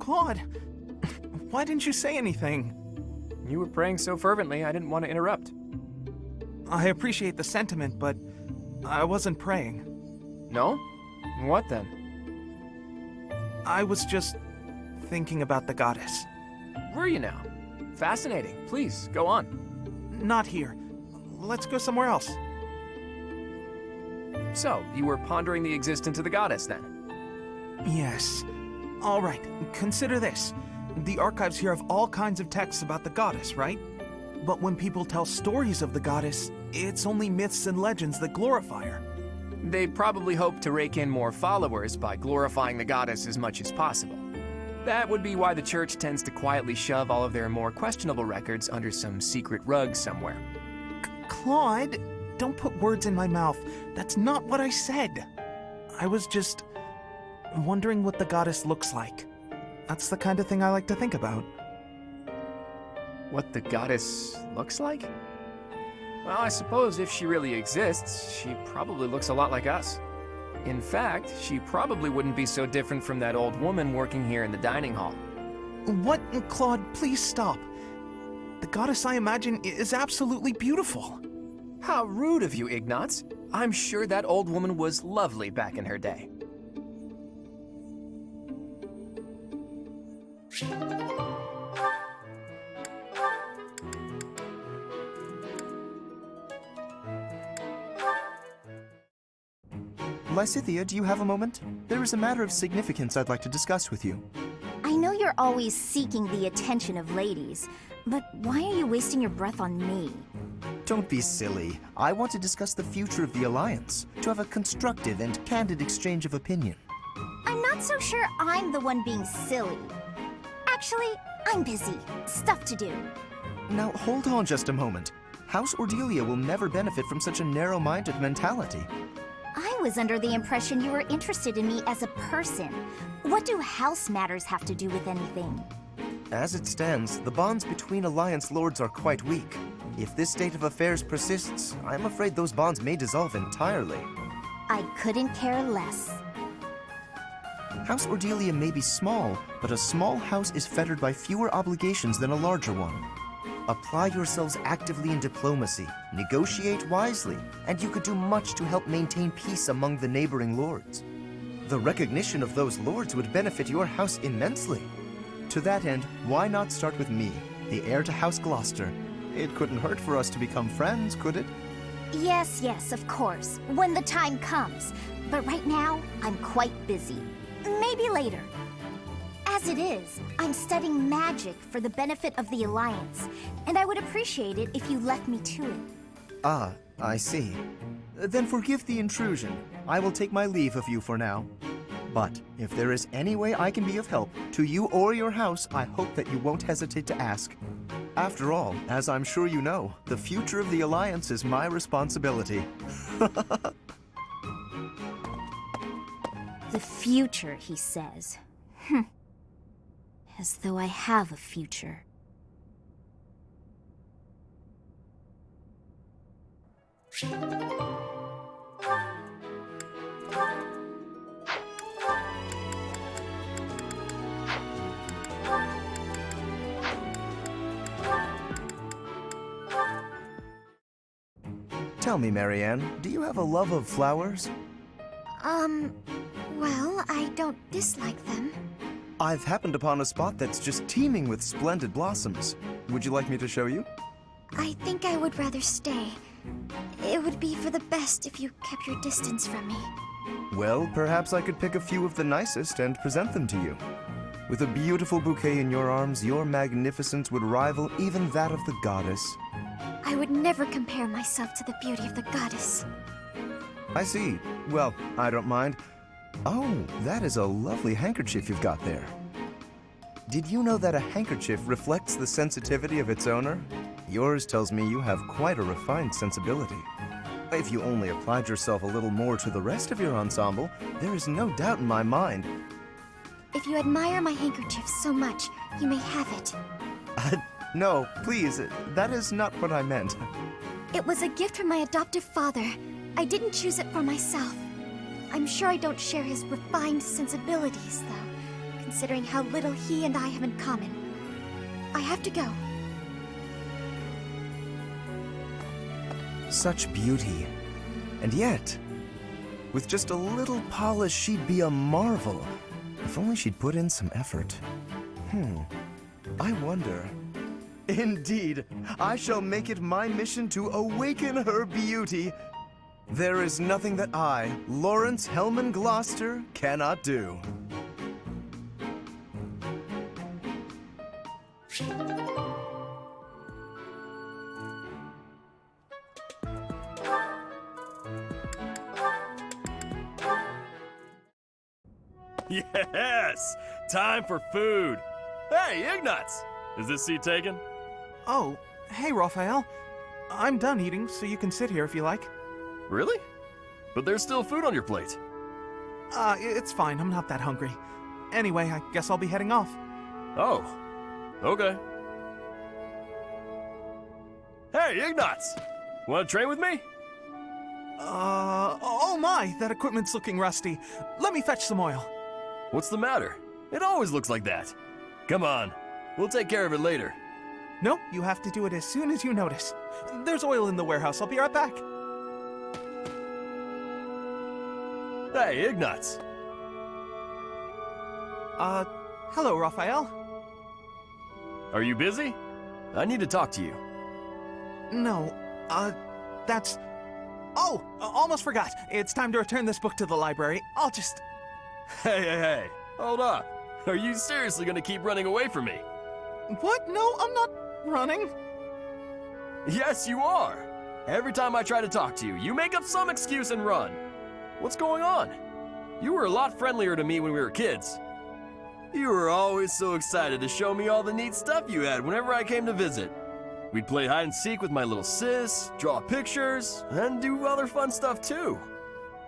Claude, why didn't you say anything? You were praying so fervently, I didn't want to interrupt. I appreciate the sentiment, but I wasn't praying. No? What then? I was just thinking about the goddess. Were you now? Fascinating. Please, go on. Not here. Let's go somewhere else. So, you were pondering the existence of the goddess, then? Yes. All right, consider this. The archives here have all kinds of texts about the goddess, right? But when people tell stories of the goddess, it's only myths and legends that glorify her. They probably hope to rake in more followers by glorifying the goddess as much as possible. That would be why the church tends to quietly shove all of their more questionable records under some secret rug somewhere. Claude, don't put words in my mouth. That's not what I said. I was just wondering what the goddess looks like. That's the kind of thing I like to think about. What the goddess looks like? Well, I suppose if she really exists, she probably looks a lot like us. In fact, she probably wouldn't be so different from that old woman working here in the dining hall. What? Claude, please stop. The goddess I imagine is absolutely beautiful. How rude of you, Ignatz. I'm sure that old woman was lovely back in her day. Lysithea, do you have a moment? There is a matter of significance I'd like to discuss with you. I know you're always seeking the attention of ladies, but why are you wasting your breath on me? Don't be silly. I want to discuss the future of the Alliance, to have a constructive and candid exchange of opinion. I'm not so sure I'm the one being silly. Actually, I'm busy. Stuff to do. Now, hold on just a moment. House Ordelia will never benefit from such a narrow-minded mentality. I was under the impression you were interested in me as a person. What do house matters have to do with anything? As it stands, the bonds between Alliance lords are quite weak. If this state of affairs persists, I'm afraid those bonds may dissolve entirely. I couldn't care less. House Ordelia may be small, but a small house is fettered by fewer obligations than a larger one. Apply yourselves actively in diplomacy, negotiate wisely, and you could do much to help maintain peace among the neighboring lords. The recognition of those lords would benefit your house immensely. To that end, why not start with me, the heir to House Gloucester? It couldn't hurt for us to become friends, could it? Yes, of course, when the time comes. But right now, I'm quite busy. Maybe later. As it is, I'm studying magic for the benefit of the Alliance, and I would appreciate it if you left me to it. Ah, I see. Then forgive the intrusion. I will take my leave of you for now. But if there is any way I can be of help, to you or your house, I hope that you won't hesitate to ask. After all, as I'm sure you know, the future of the Alliance is my responsibility. The future, he says. As though I have a future. Tell me, Marianne, do you have a love of flowers? Well, I don't dislike them. I've happened upon a spot that's just teeming with splendid blossoms. Would you like me to show you? I think I would rather stay. It would be for the best if you kept your distance from me. Well, perhaps I could pick a few of the nicest and present them to you. With a beautiful bouquet in your arms, your magnificence would rival even that of the goddess. I would never compare myself to the beauty of the goddess. I see. Well, I don't mind. Oh, that is a lovely handkerchief you've got there. Did you know that a handkerchief reflects the sensitivity of its owner? Yours tells me you have quite a refined sensibility. If you only applied yourself a little more to the rest of your ensemble, there is no doubt in my mind. If you admire my handkerchief so much, you may have it. No, please, that is not what I meant. It was a gift from my adoptive father. I didn't choose it for myself. I'm sure I don't share his refined sensibilities, though, considering how little he and I have in common. I have to go. Such beauty. And yet, with just a little polish, she'd be a marvel. If only she'd put in some effort. I wonder. Indeed, I shall make it my mission to awaken her beauty. There is nothing that I, Lawrence Hellman Gloucester, cannot do. Yes! Time for food! Hey, Ignatz! Is this seat taken? Oh, hey, Raphael. I'm done eating, so you can sit here if you like. Really? But there's still food on your plate. It's fine. I'm not that hungry. Anyway, I guess I'll be heading off. Oh, okay. Hey, Ignatz! Want to train with me? Oh my, that equipment's looking rusty. Let me fetch some oil. What's the matter? It always looks like that. Come on, we'll take care of it later. No, you have to do it as soon as you notice. There's oil in the warehouse. I'll be right back. Hey, Ignatz! Hello, Raphael. Are you busy? I need to talk to you. No, that's... Oh, almost forgot. It's time to return this book to the library. I'll just... Hey, hold up. Are you seriously gonna keep running away from me? What? No, I'm not running. Yes, you are. Every time I try to talk to you, you make up some excuse and run. What's going on? You were a lot friendlier to me when we were kids. You were always so excited to show me all the neat stuff you had whenever I came to visit. We'd play hide and seek with my little sis, draw pictures, and do other fun stuff too.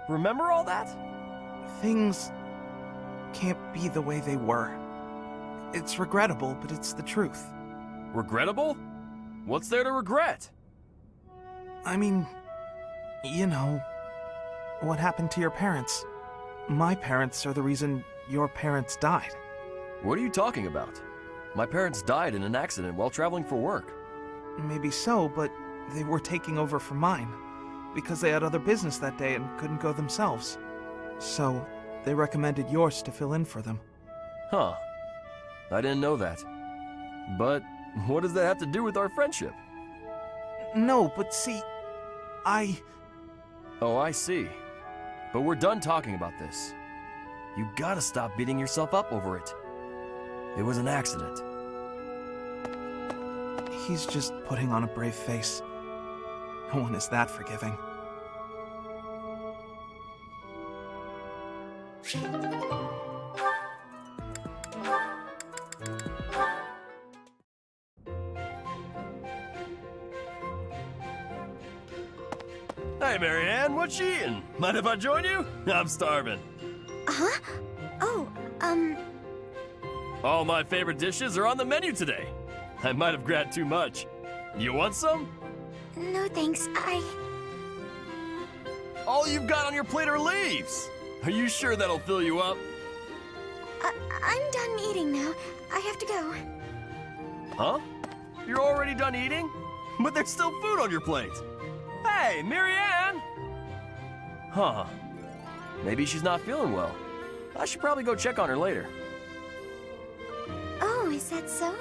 Remember all that? Things can't be the way they were. It's regrettable, but it's the truth. Regrettable? What's there to regret? I mean, you know, what happened to your parents? My parents are the reason your parents died. What are you talking about? My parents died in an accident while traveling for work. Maybe so, but they were taking over for mine, because they had other business that day and couldn't go themselves. So, they recommended yours to fill in for them. Huh. I didn't know that. But what does that have to do with our friendship? No, but see, Oh, I see. But we're done talking about this. You gotta stop beating yourself up over it. It was an accident. He's just putting on a brave face. No one is that forgiving. Hey, Marianne, what you eating? Mind if I join you? I'm starving. Huh? Oh, All my favorite dishes are on the menu today. I might have grabbed too much. You want some? no thanks. All you've got on your plate are leaves. Are you sure that'll fill you up? I'm done eating now. I have to go. Huh? You're already done eating? But there's still food on your plate. Hey, Marianne! Huh. Maybe she's not feeling well. I should probably go check on her later. Oh, is that so?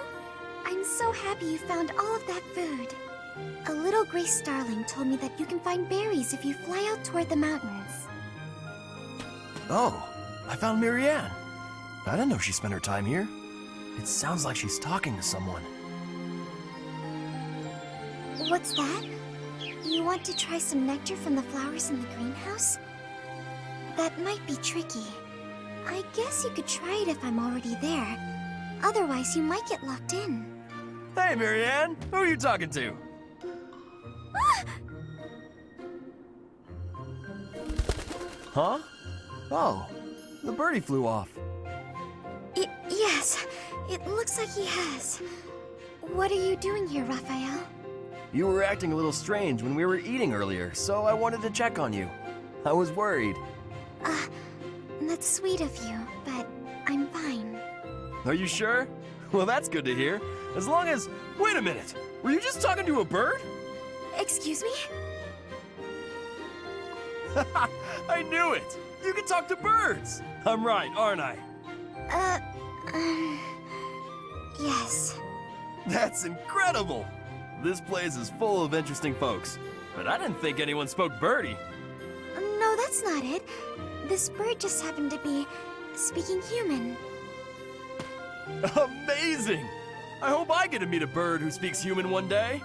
I'm so happy you found all of that food. A little gray starling told me that you can find berries if you fly out toward the mountains. Oh, I found Marianne. I didn't know she spent her time here. It sounds like she's talking to someone. What's that? You want to try some nectar from the flowers in the greenhouse? That might be tricky. I guess you could try it if I'm already there. Otherwise, you might get locked in. Hey, Marianne! Who are you talking to? Huh? Oh, the birdie flew off. Yes, it looks like he has. What are you doing here, Raphael? You were acting a little strange when we were eating earlier, so I wanted to check on you. I was worried. That's sweet of you, but I'm fine. Are you sure? Well, that's good to hear. As long as... Wait a minute! Were you just talking to a bird? Excuse me? I knew it! You can talk to birds! I'm right, aren't I? Yes. That's incredible! This place is full of interesting folks. But I didn't think anyone spoke birdie. No, that's not it. This bird just happened to be speaking human. Amazing! I hope I get to meet a bird who speaks human one day.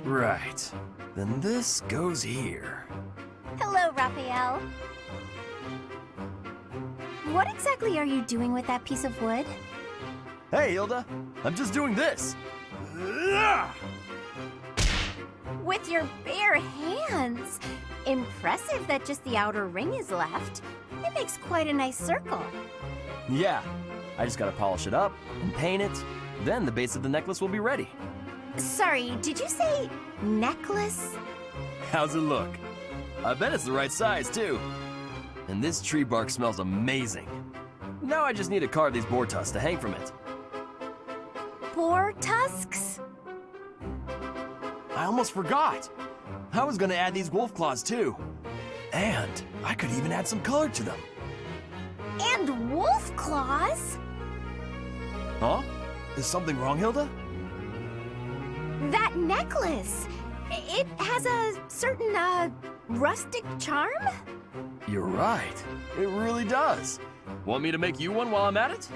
Right. Then this goes here. Hello, Raphael. What exactly are you doing with that piece of wood? Hey, Hilda. I'm just doing this. Ah! With your bare hands. Impressive that just the outer ring is left. It makes quite a nice circle. Yeah. I just gotta polish it up and paint it. Then the base of the necklace will be ready. Sorry, did you say necklace? How's it look? I bet it's the right size, too. And this tree bark smells amazing. Now I just need to carve these boar tusks to hang from it. Boar tusks? I almost forgot. I was gonna add these wolf claws, too. And I could even add some color to them. And wolf claws? Huh? Is something wrong, Hilda? That necklace. It has a certain, rustic charm? You're right. It really does. Want me to make you one while I'm at it?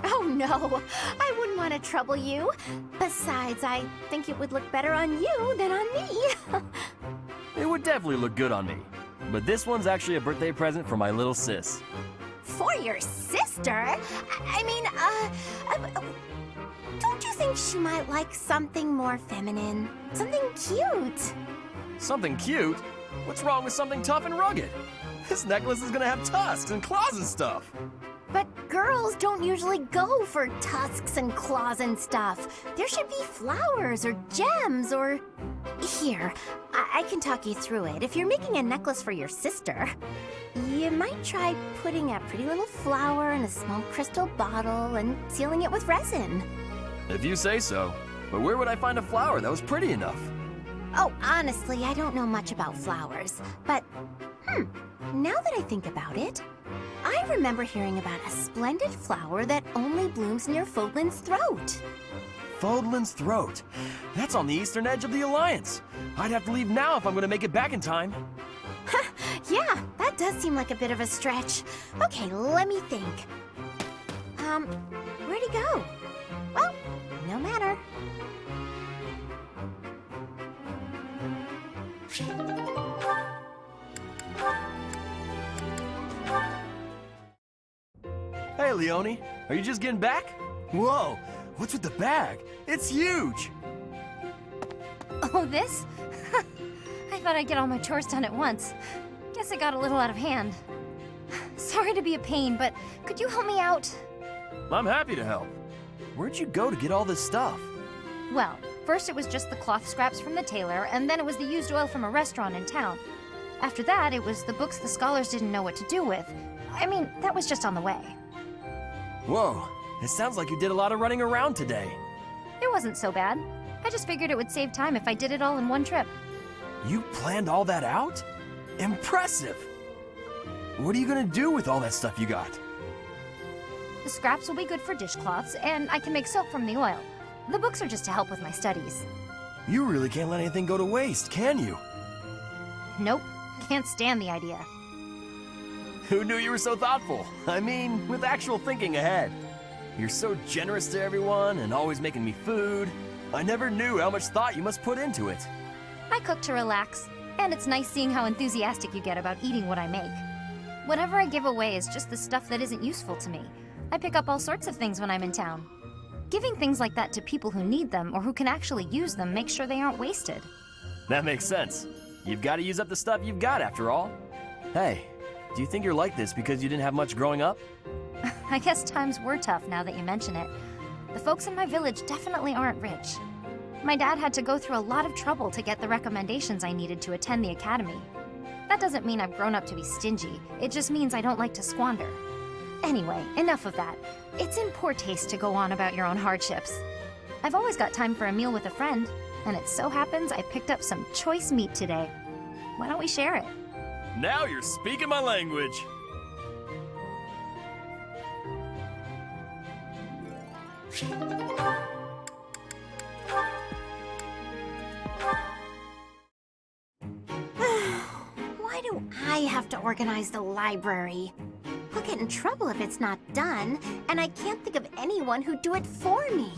Oh no, I wouldn't want to trouble you. Besides, I think it would look better on you than on me. It would definitely look good on me. But this one's actually a birthday present for my little sis. For your sister? Don't you think she might like something more feminine? Something cute? Something cute? What's wrong with something tough and rugged? This necklace is gonna have tusks and claws and stuff. But girls don't usually go for tusks and claws and stuff. There should be flowers or gems or... Here, I can talk you through it. If you're making a necklace for your sister, you might try putting a pretty little flower in a small crystal bottle and sealing it with resin. If you say so. But where would I find a flower that was pretty enough? Oh, honestly, I don't know much about flowers. But, now that I think about it, I remember hearing about a splendid flower that only blooms near Fodlan's throat. Fodlan's throat. That's on the eastern edge of the Alliance. I'd have to leave now if I'm gonna make it back in time. Yeah, that does seem like a bit of a stretch. Okay, let me think. Where'd he go? Well, no matter. Hey, Leone. Are you just getting back? Whoa, what's with the bag? It's huge! Oh, this? I thought I'd get all my chores done at once. Guess it got a little out of hand. Sorry to be a pain, but could you help me out? I'm happy to help. Where'd you go to get all this stuff? Well, first it was just the cloth scraps from the tailor, and then it was the used oil from a restaurant in town. After that, it was the books the scholars didn't know what to do with. I mean, that was just on the way. Whoa, it sounds like you did a lot of running around today. It wasn't so bad. I just figured it would save time if I did it all in one trip. You planned all that out? Impressive! What are you gonna do with all that stuff you got? The scraps will be good for dishcloths, and I can make soap from the oil. The books are just to help with my studies. You really can't let anything go to waste, can you? Nope, can't stand the idea. Who knew you were so thoughtful? I mean, with actual thinking ahead. You're so generous to everyone and always making me food. I never knew how much thought you must put into it. I cook to relax, and it's nice seeing how enthusiastic you get about eating what I make. Whatever I give away is just the stuff that isn't useful to me. I pick up all sorts of things when I'm in town. Giving things like that to people who need them or who can actually use them makes sure they aren't wasted. That makes sense. You've got to use up the stuff you've got after all. Hey, do you think you're like this because you didn't have much growing up? I guess times were tough now that you mention it. The folks in my village definitely aren't rich. My dad had to go through a lot of trouble to get the recommendations I needed to attend the academy. That doesn't mean I've grown up to be stingy. It just means I don't like to squander. Anyway, enough of that. It's in poor taste to go on about your own hardships. I've always got time for a meal with a friend, and it so happens I picked up some choice meat today. Why don't we share it? Now you're speaking my language. Why do I have to organize the library? I'll get in trouble if it's not done, and I can't think of anyone who'd do it for me.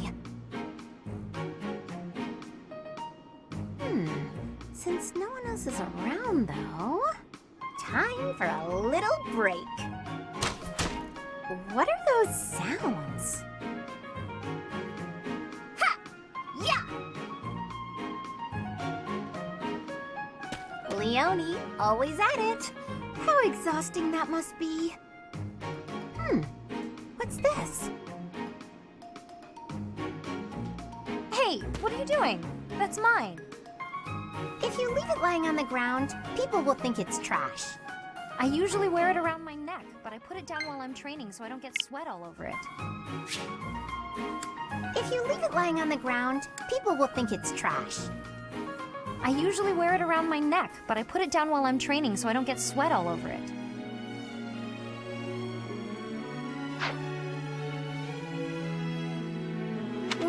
Since no one else is around, though, time for a little break. What are those sounds? Ha! Yeah! Leone, always at it. How exhausting that must be. What's this? Hey, what are you doing? That's mine. If you leave it lying on the ground, people will think it's trash. I usually wear it around my neck, but I put it down while I'm training so I don't get sweat all over it. If you leave it lying on the ground, people will think it's trash. I usually wear it around my neck, but I put it down while I'm training so I don't get sweat all over it.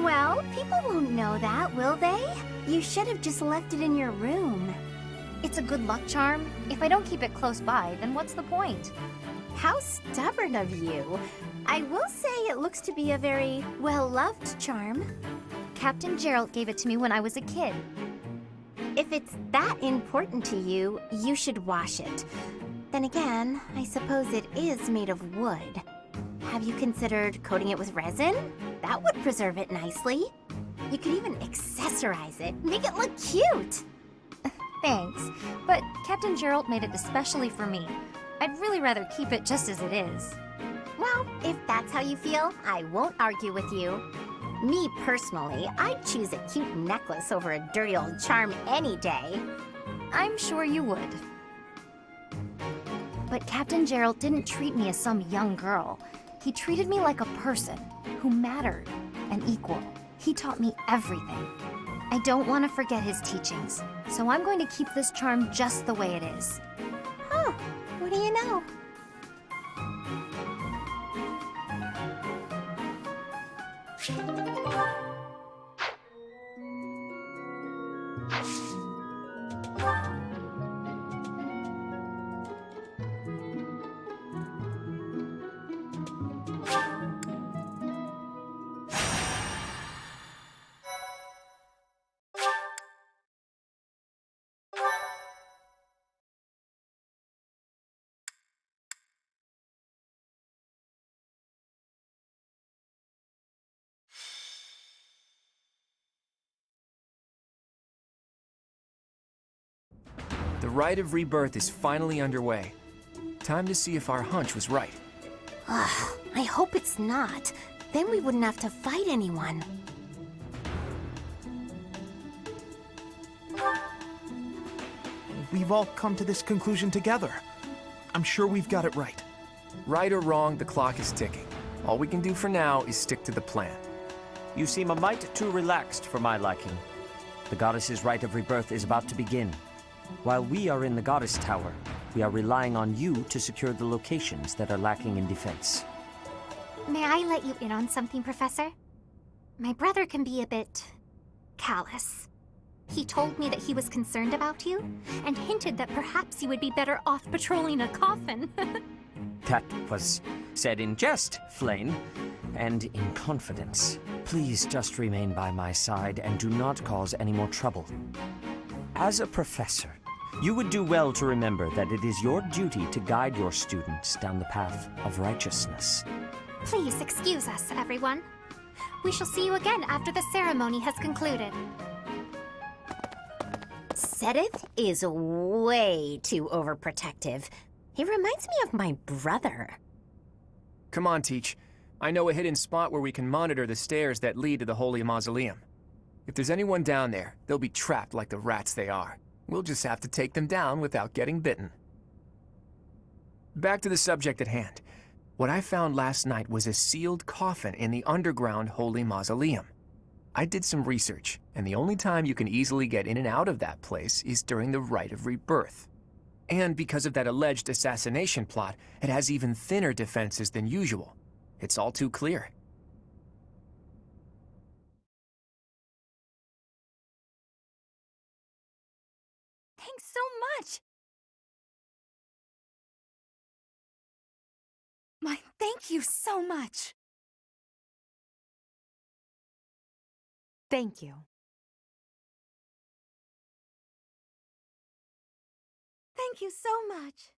Well, people won't know that, will they? You should have just left it in your room. It's a good luck charm. If I don't keep it close by, then what's the point? How stubborn of you. I will say it looks to be a very well-loved charm. Captain Gerald gave it to me when I was a kid. If it's that important to you, you should wash it. Then again, I suppose it is made of wood. Have you considered coating it with resin? That would preserve it nicely. You could even accessorize it, make it look cute. Thanks, but Captain Gerald made it especially for me. I'd really rather keep it just as it is. Well, if that's how you feel, I won't argue with you. Me personally, I'd choose a cute necklace over a dirty old charm any day. I'm sure you would. But Captain Gerald didn't treat me as some young girl. He treated me like a person who mattered, an equal. He taught me everything. I don't want to forget his teachings, so I'm going to keep this charm just the way it is. Huh, what do you know? The rite of rebirth is finally underway. Time to see if our hunch was right. Ugh, I hope it's not. Then we wouldn't have to fight anyone. We've all come to this conclusion together. I'm sure we've got it right. Right or wrong, the clock is ticking. All we can do for now is stick to the plan. You seem a mite too relaxed for my liking. The goddess's rite of rebirth is about to begin. While we are in the goddess tower, we are relying on you to secure the locations that are lacking in defense. May I let you in on something, Professor? My brother can be a bit callous. He told me that he was concerned about you, and hinted that perhaps you would be better off patrolling a coffin. That was said in jest, Flane, and in confidence. Please just remain by my side and do not cause any more trouble. As a professor, you would do well to remember that it is your duty to guide your students down the path of righteousness. Please excuse us, everyone. We shall see you again after the ceremony has concluded. Sedith is way too overprotective. He reminds me of my brother. Come on, Teach. I know a hidden spot where we can monitor the stairs that lead to the Holy Mausoleum. If there's anyone down there, they'll be trapped like the rats they are. We'll just have to take them down without getting bitten. Back to the subject at hand. What I found last night was a sealed coffin in the underground Holy Mausoleum. I did some research, and the only time you can easily get in and out of that place is during the Rite of Rebirth. And because of that alleged assassination plot, it has even thinner defenses than usual. It's all too clear. Thanks so much! My thank you so much! Thank you. Thank you so much.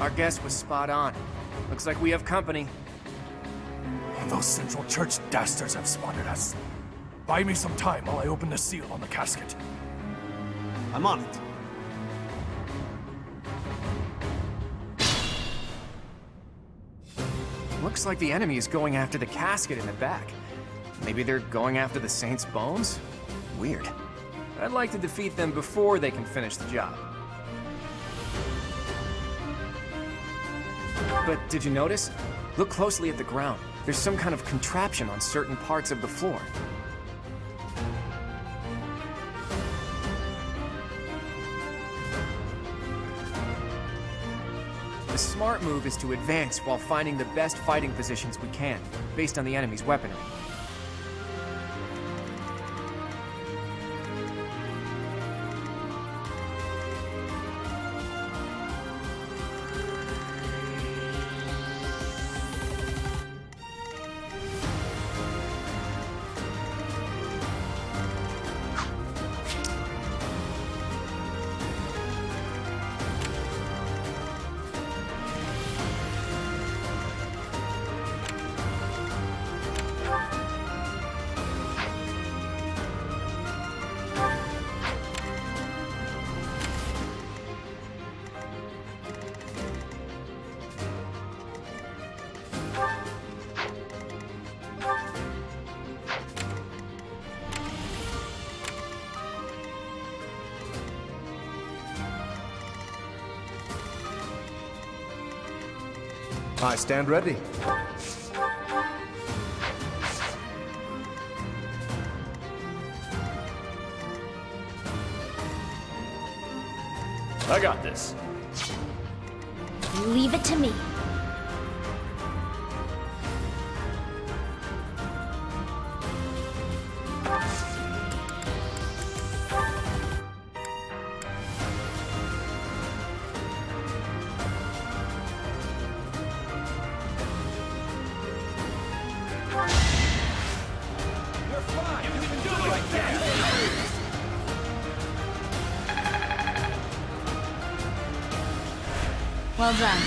Our guess was spot on. Looks like we have company. Those Central Church dastards have spotted us. Buy me some time while I open the seal on the casket. I'm on it. Looks like the enemy is going after the casket in the back. Maybe they're going after the Saint's bones? Weird. I'd like to defeat them before they can finish the job. But did you notice? Look closely at the ground. There's some kind of contraption on certain parts of the floor. smart move is to advance while finding the best fighting positions we can, based on the enemy's weaponry. I stand ready. I got this. Leave it to me. Well done.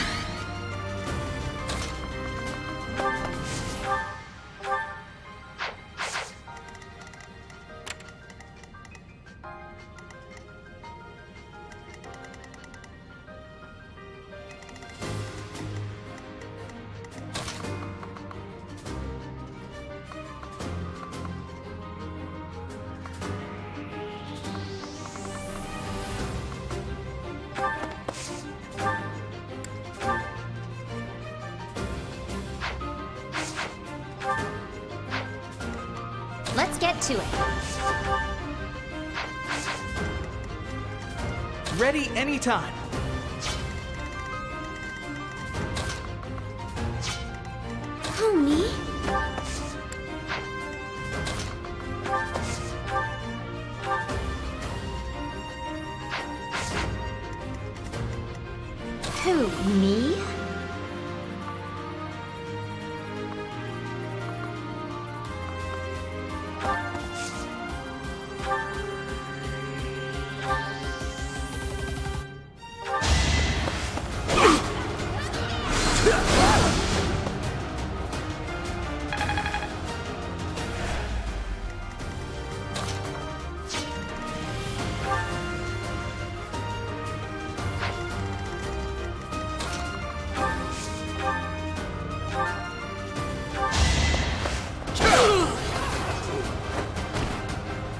Let's get to it. Ready anytime. Who, me? Who, me?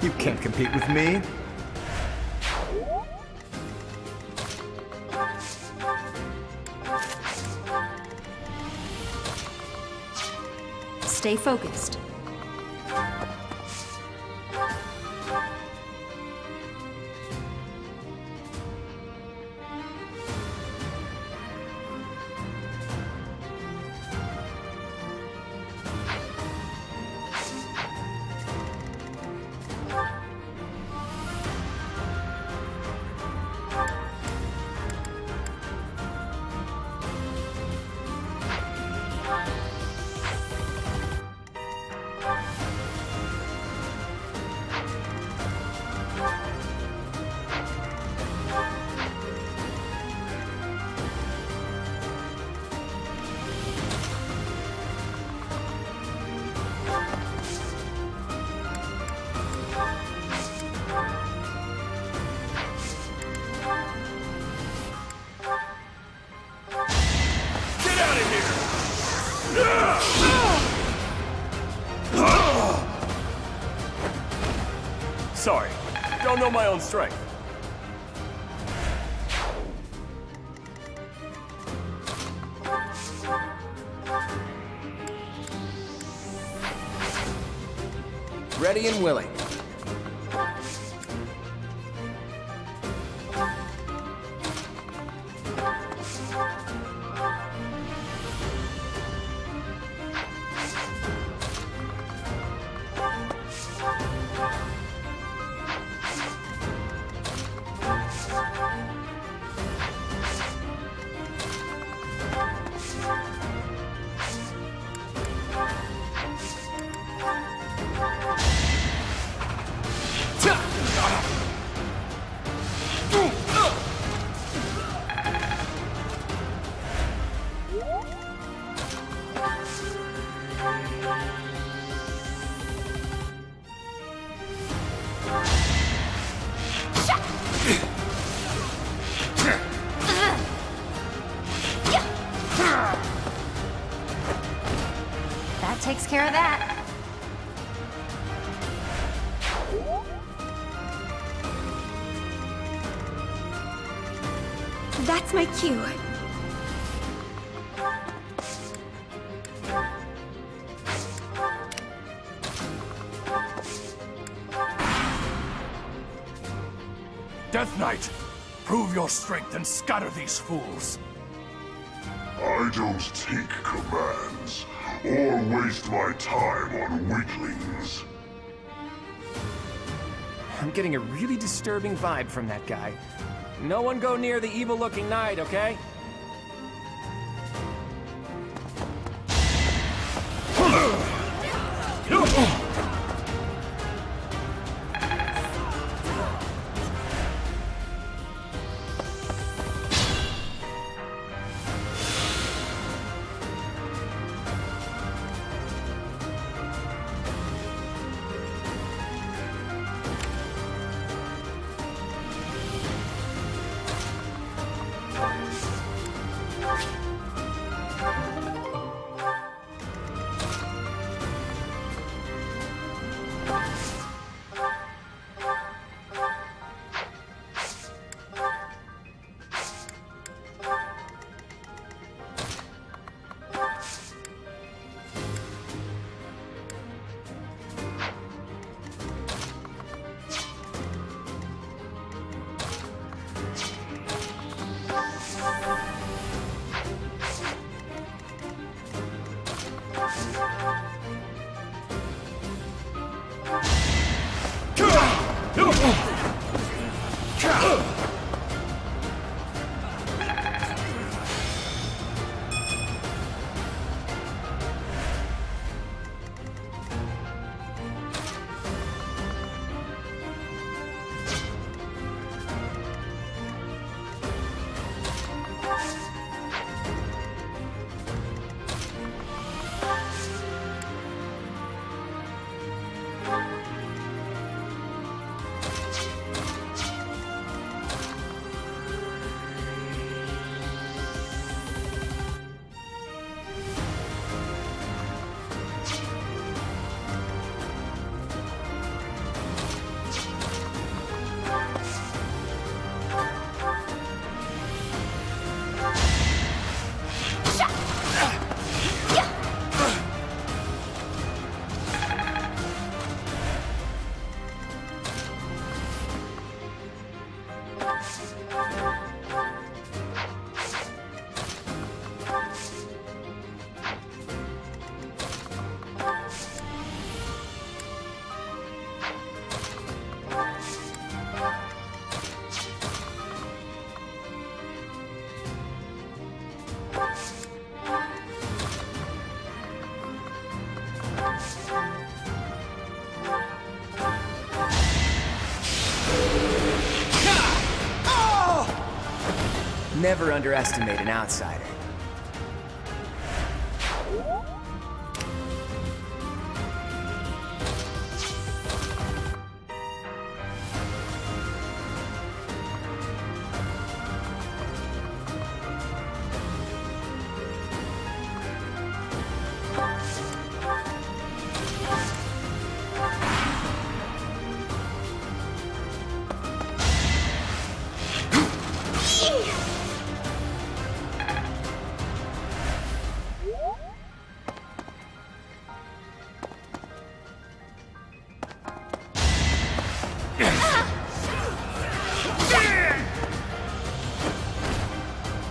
You can't compete with me. Stay focused. Sorry, don't know my own strength. Ready and willing. takes care of that. That's my cue. Death Knight, prove your strength and scatter these fools. I don't take commands, or waste my time on weaklings. I'm getting a really disturbing vibe from that guy. No one go near the evil-looking knight, okay? Never underestimate an outsider.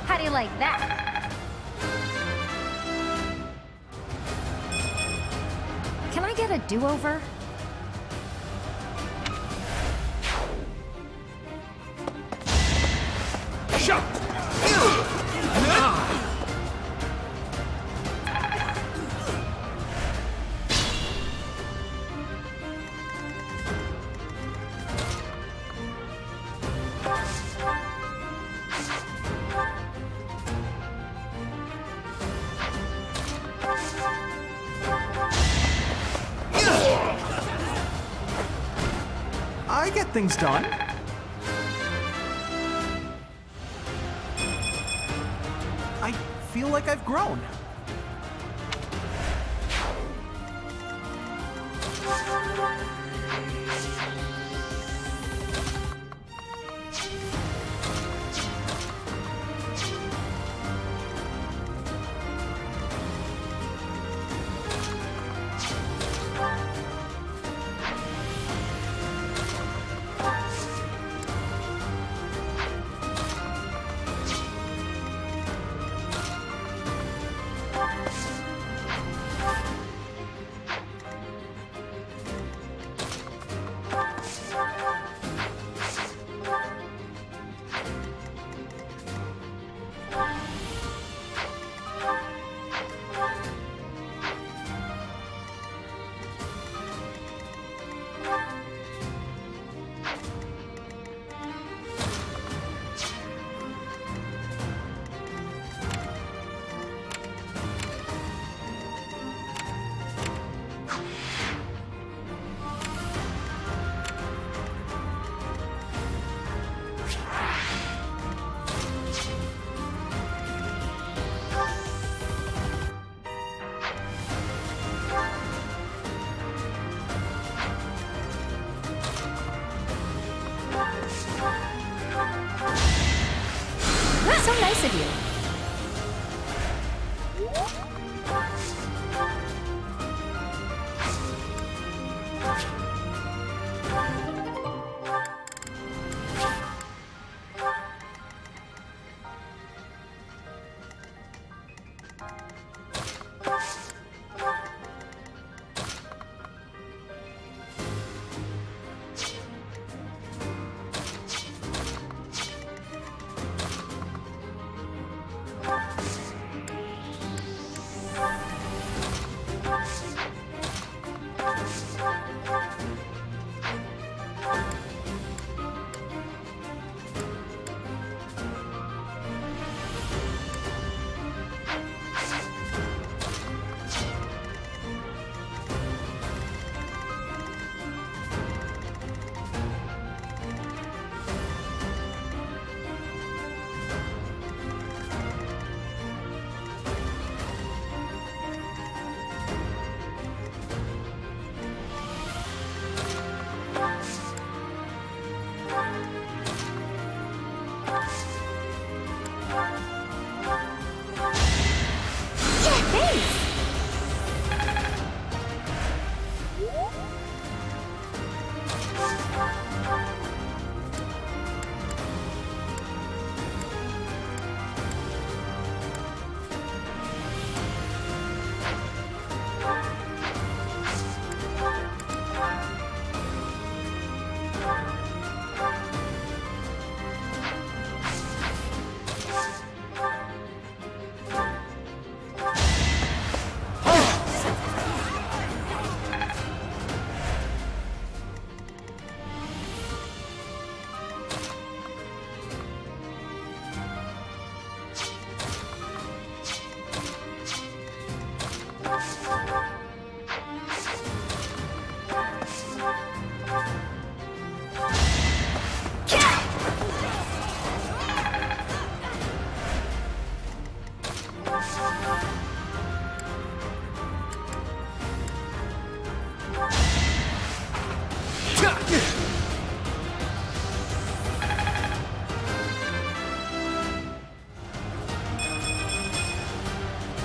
How do you like that? Can I get a do-over? I get things done. I feel like I've grown. So nice of you.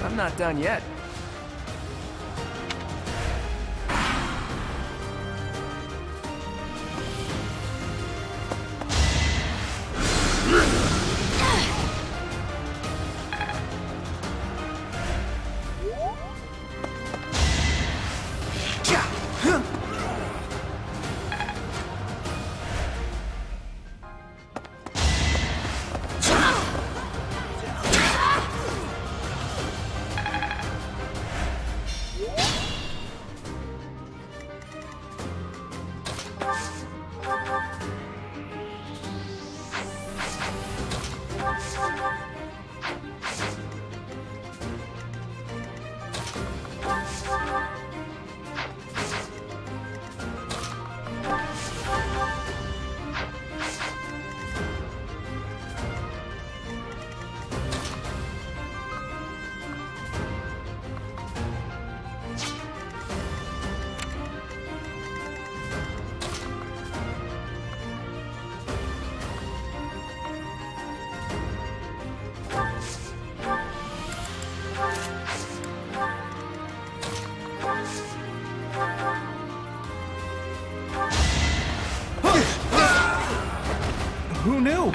I'm not done yet. Who knew?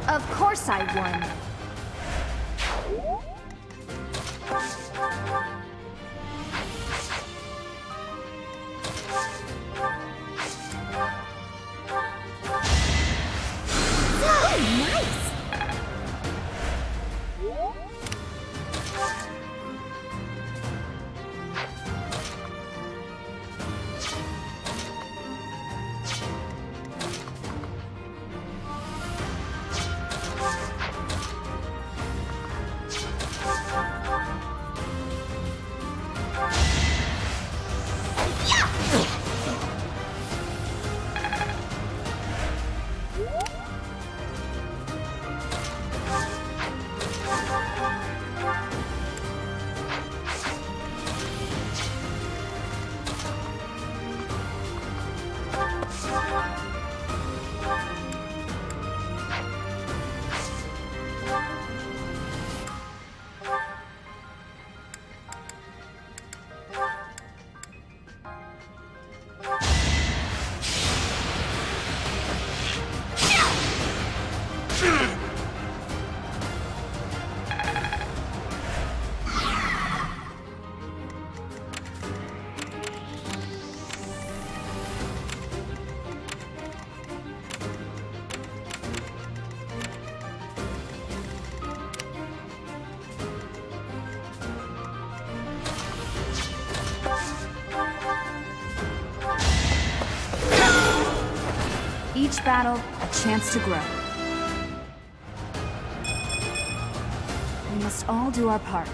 Of course I won. Each battle, a chance to grow. We must all do our part.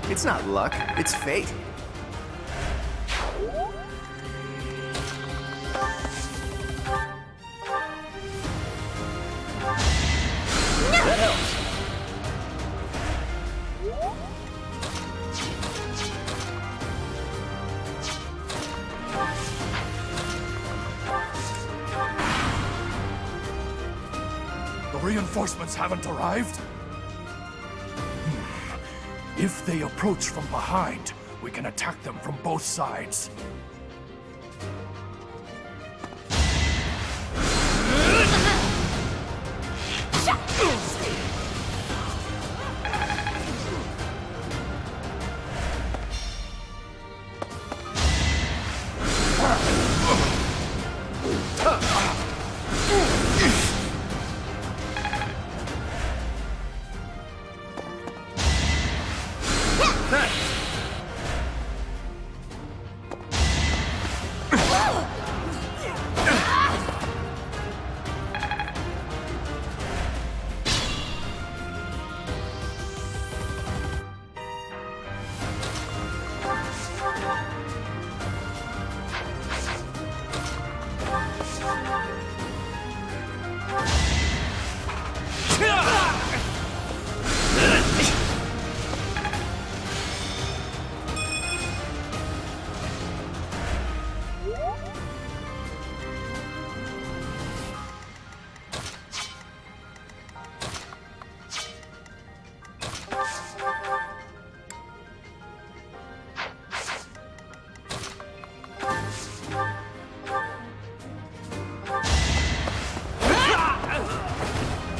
It's not luck, it's fate. That helps. The reinforcements haven't arrived? If they approach from behind, we can attack them from both sides.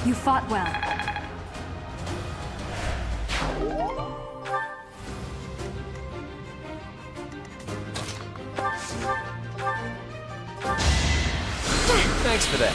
You fought well. Thanks for that.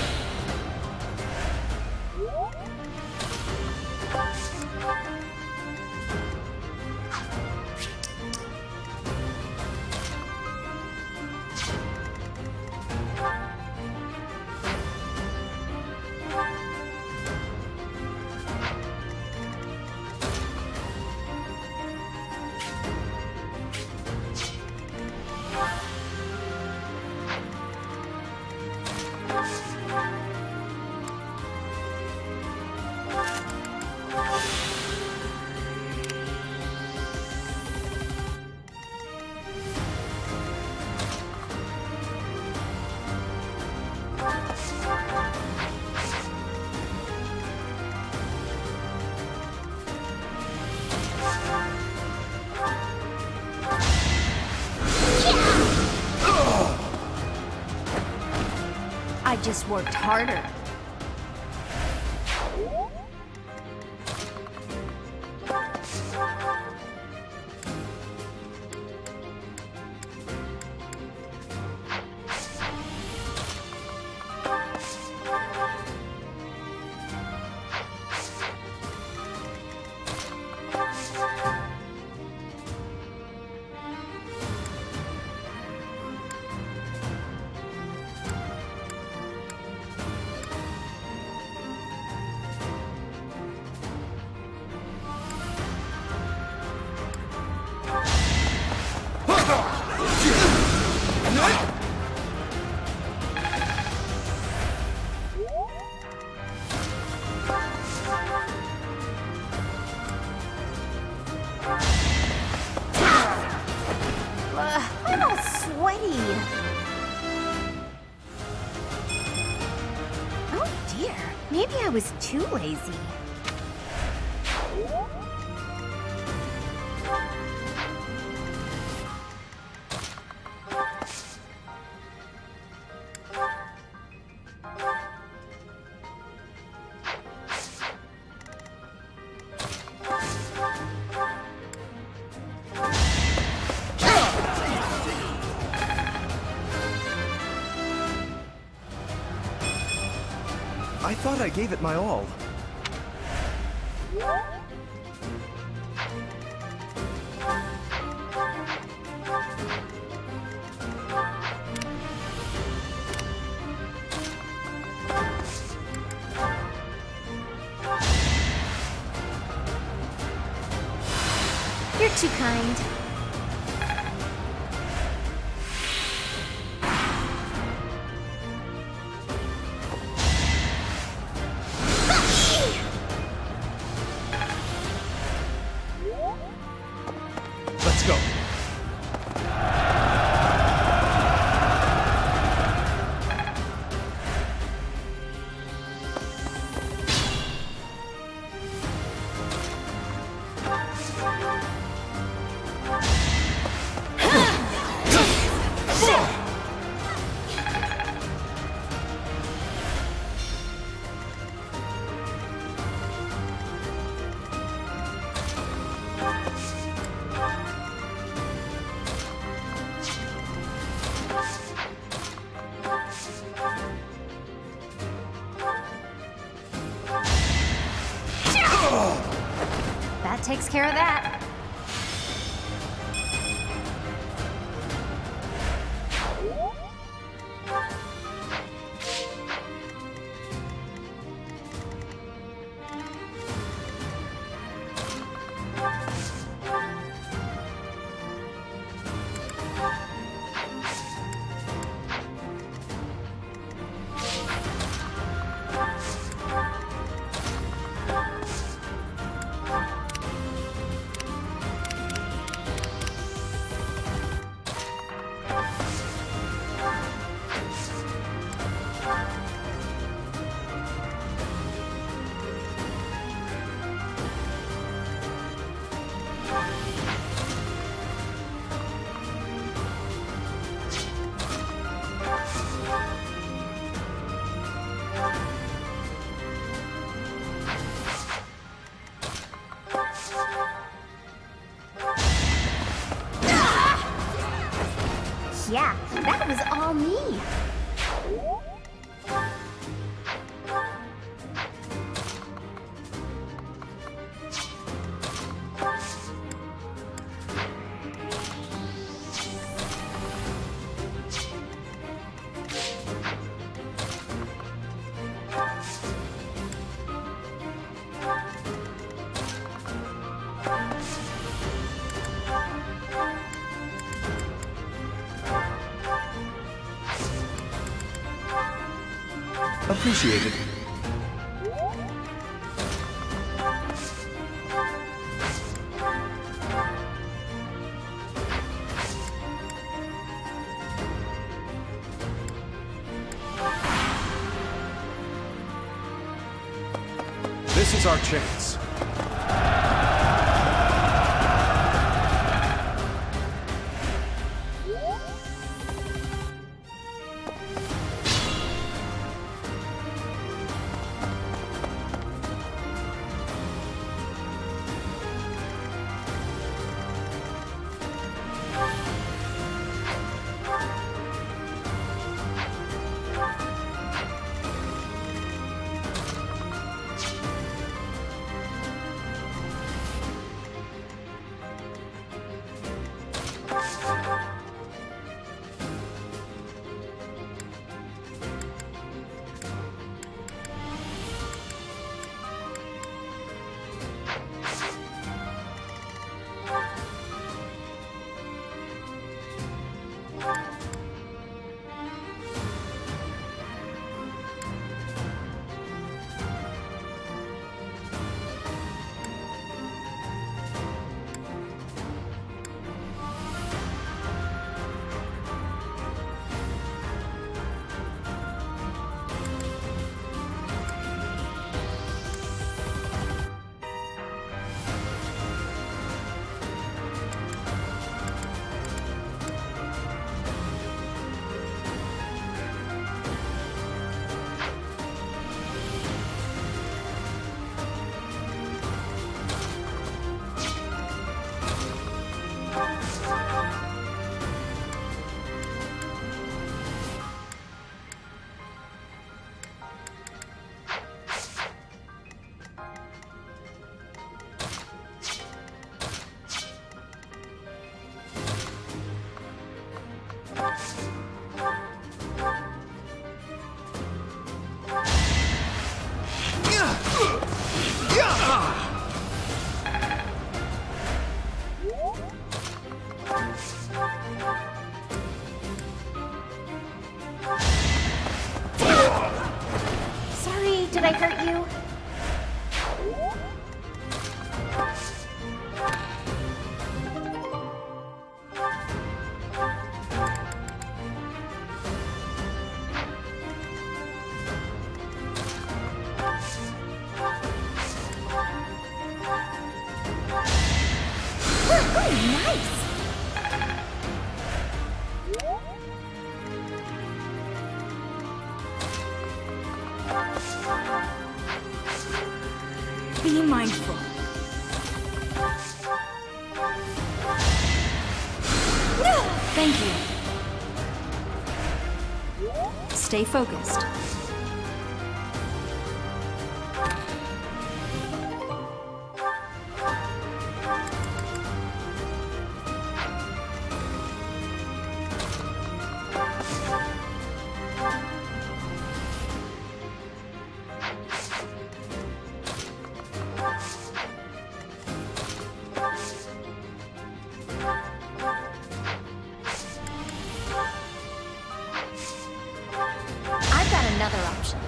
just worked harder. I'm all sweaty. Oh dear, maybe I was too lazy. I thought I gave it my all. You're too kind. Let's go. That takes care of that. Yeah, that was all me. Appreciated. This is our chance. Sorry, did I hurt you? Nice! Be mindful. Thank you. Stay focused. I've got another option.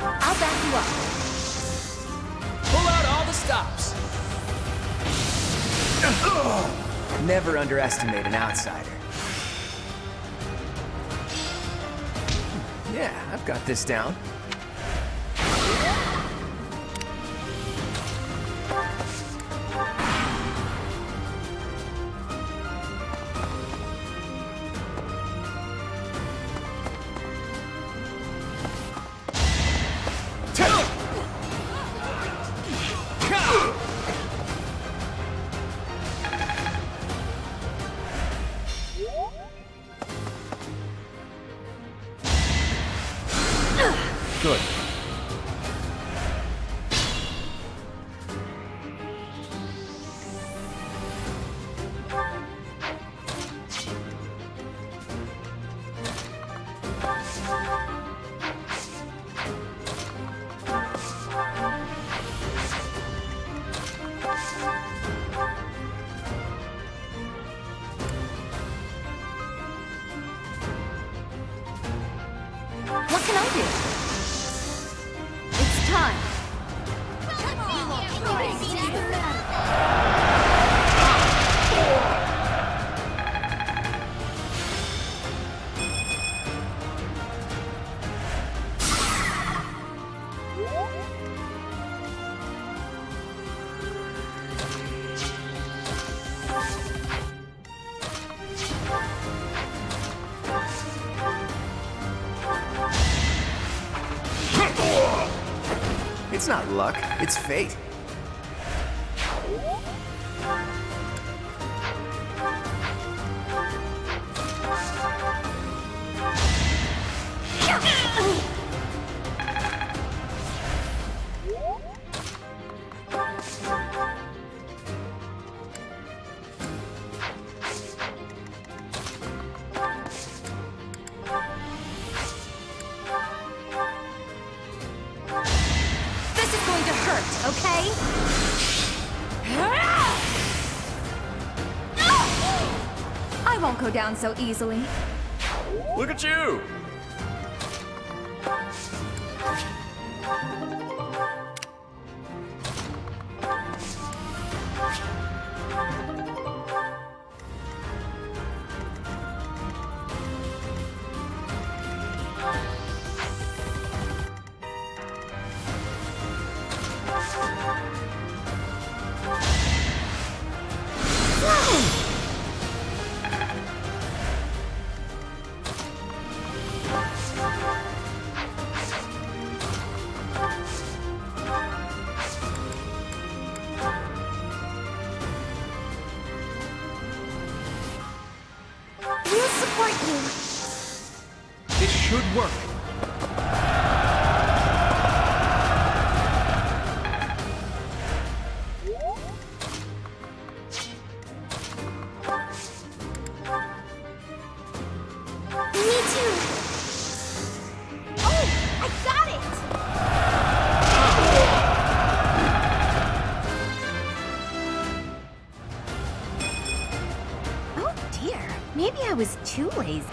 I'll back you up. Pull out all the stops. Never underestimate an outsider. Yeah, I've got this down. Good. What can I do? It's time. It's not luck, it's fate. This is going to hurt, okay? I won't go down so easily. Look at you! We'll support you. This should work. Me too. Oh, I got it! Oh dear. Maybe I was too lazy.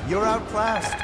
You're outclassed.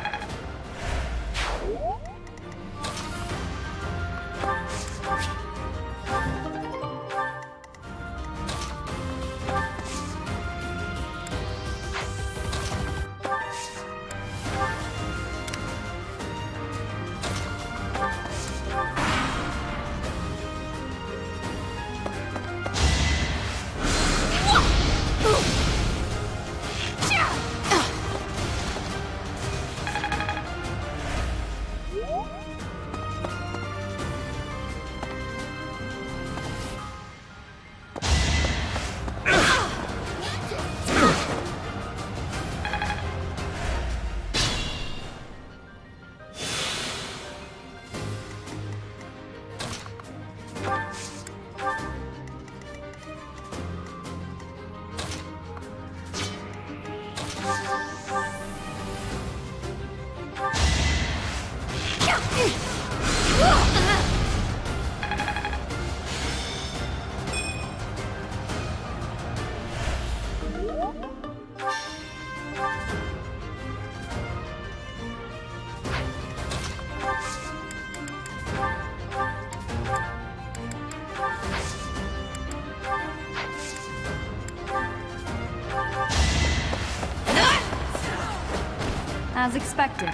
As expected.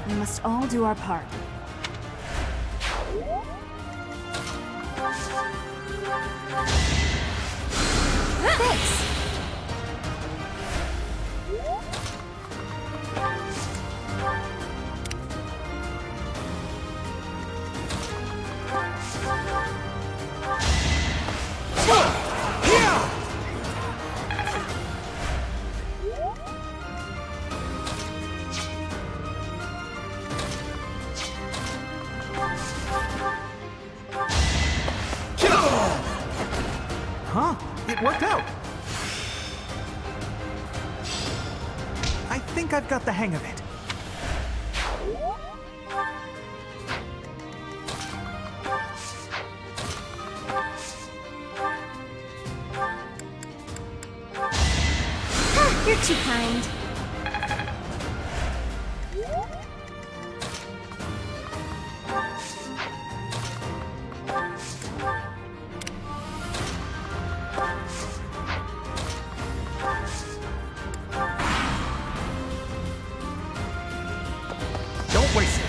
We must all do our part. Thanks. Huh? It worked out. I think I've got the hang of it. You're too kind. Don't waste it.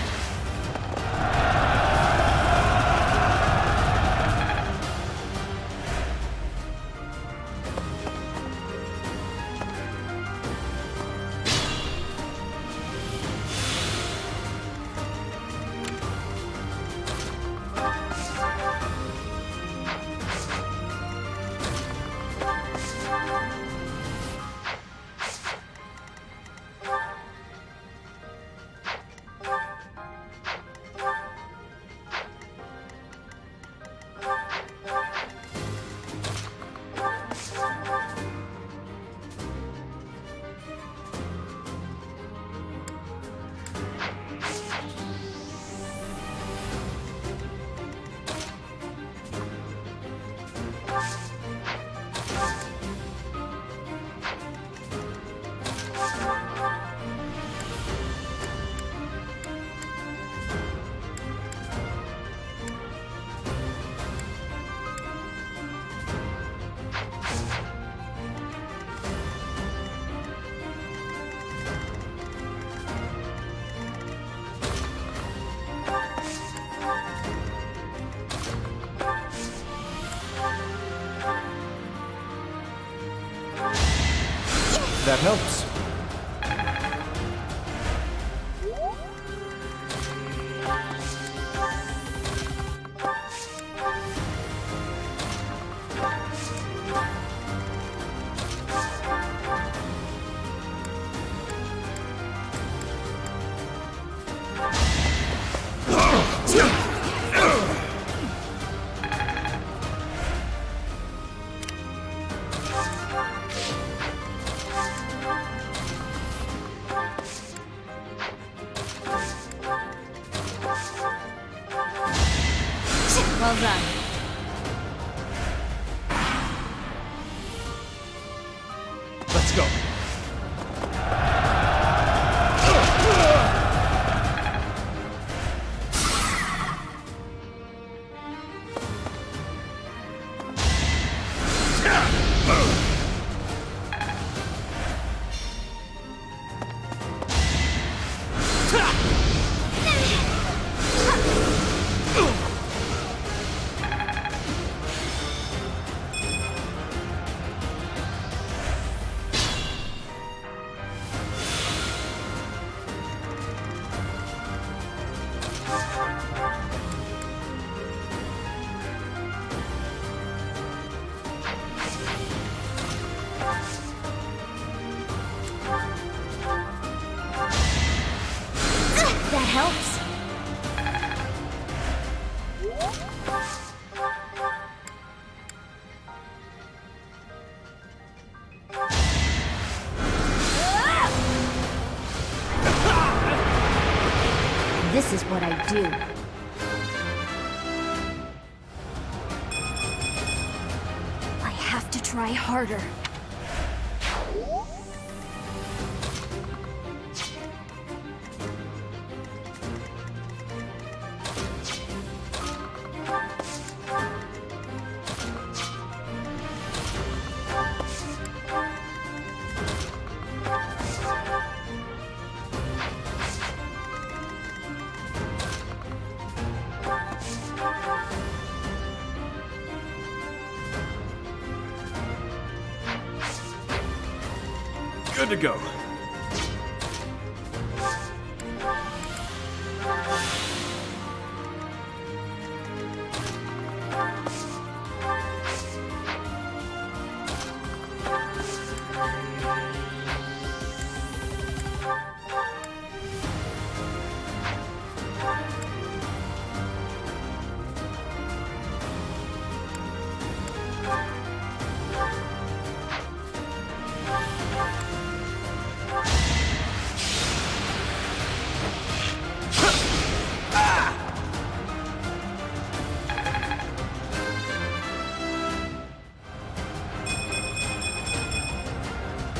that helps. Well done. Let's go. That helps. This is what I do. I have to try harder. Good to go.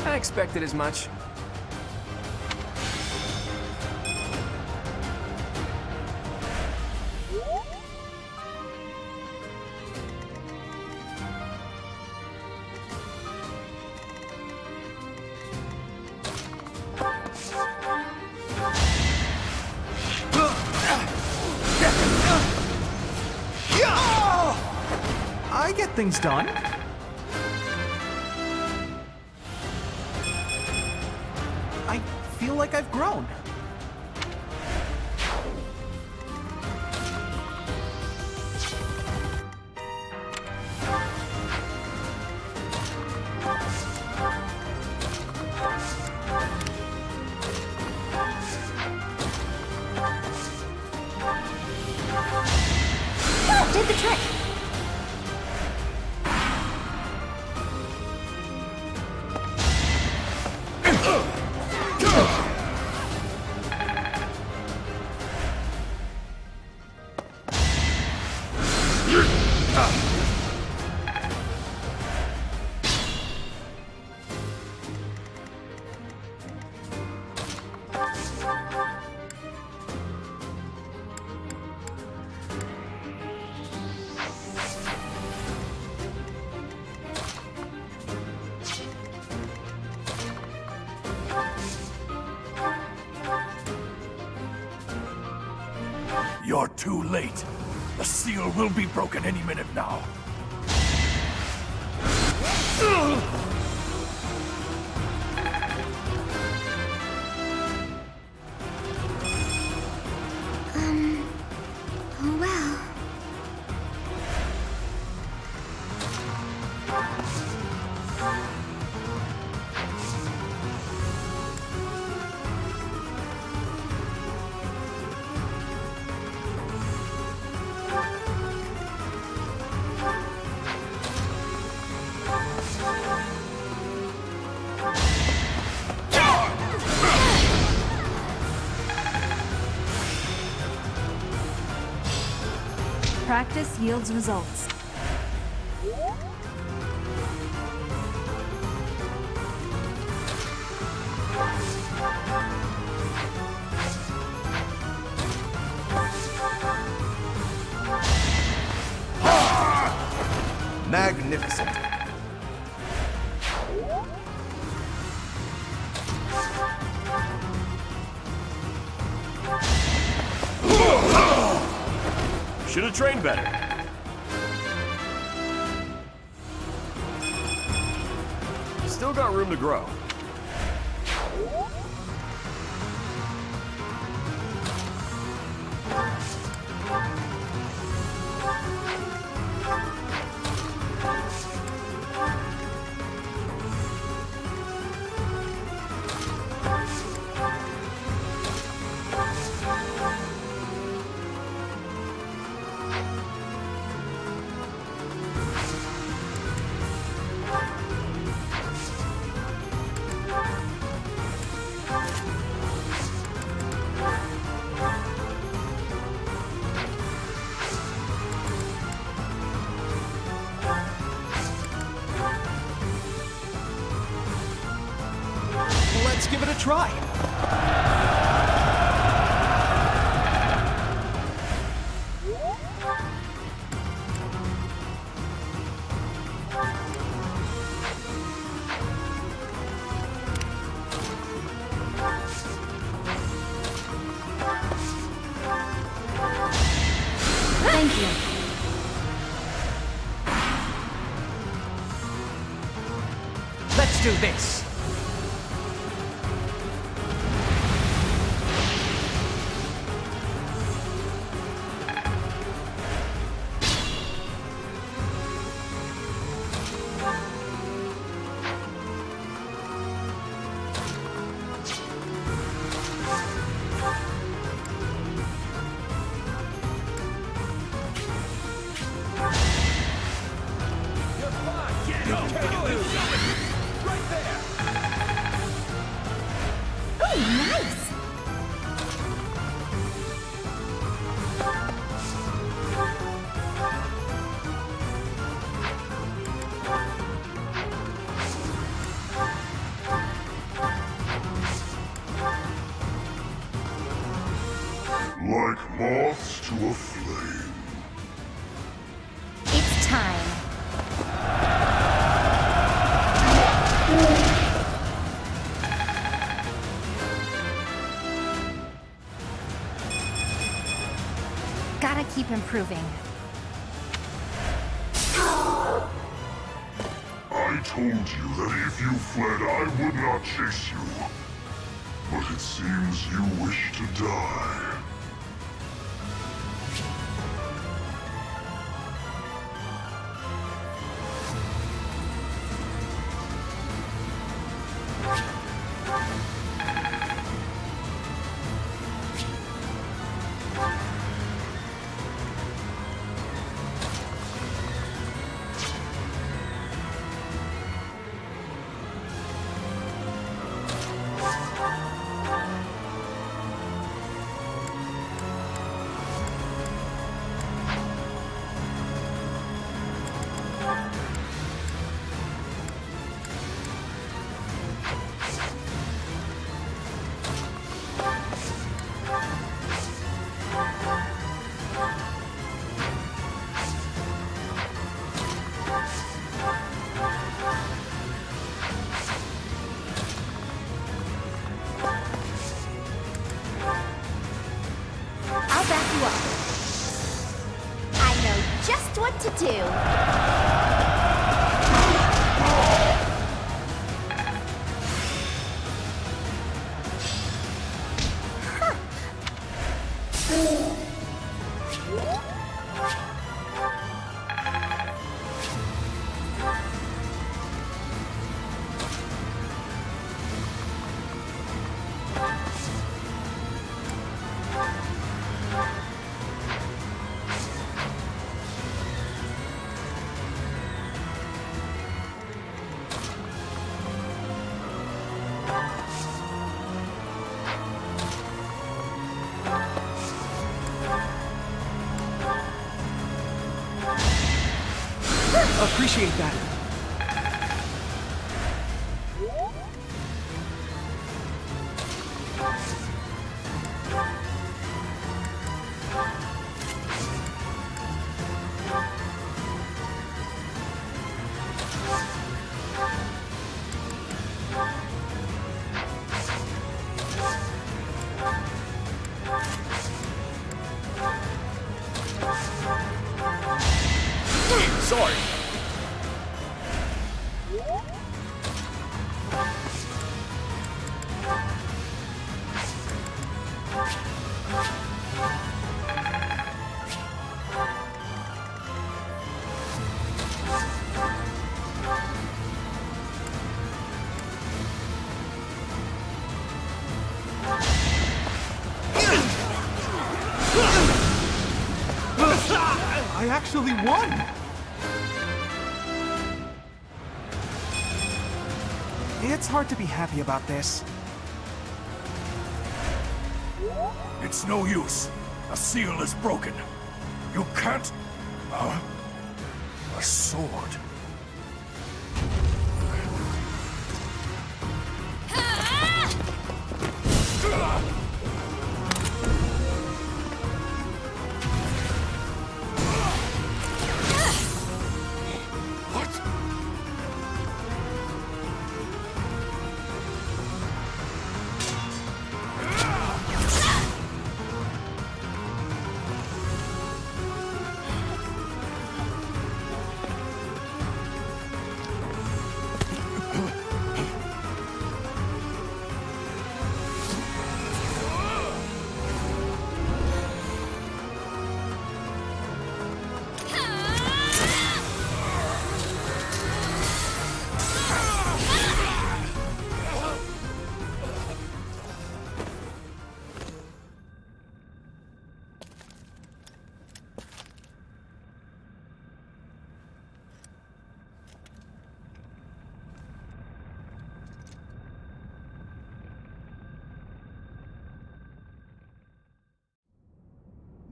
I expected as much. I get things done. I feel like I've grown. Did the trick. You're too late. The seal will be broken any minute now. Oh well. Practice yields results. Magnificent. Should have trained better. Still got room to grow. Let's give it a try. Thank you. Let's do this. Like moths to a flame. It's time. Gotta keep improving. I told you that if you fled, I would not chase you. But it seems you wish to die. I'll back you up. I know just what to do. Huh. appreciate that. Sorry. I actually won! It's hard to be happy about this. It's no use. A seal is broken. You can't... Huh? A sword. What?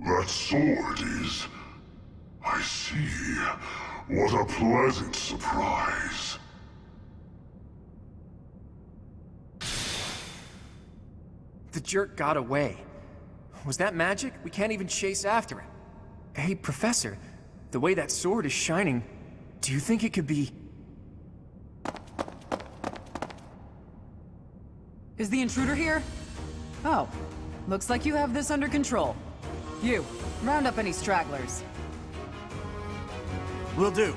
That sword is... I see. What a pleasant surprise. The jerk got away. Was that magic? We can't even chase after it. Hey, Professor, the way that sword is shining, do you think it could be... Is the intruder here? Oh, looks like you have this under control. You, round up any stragglers. Will do.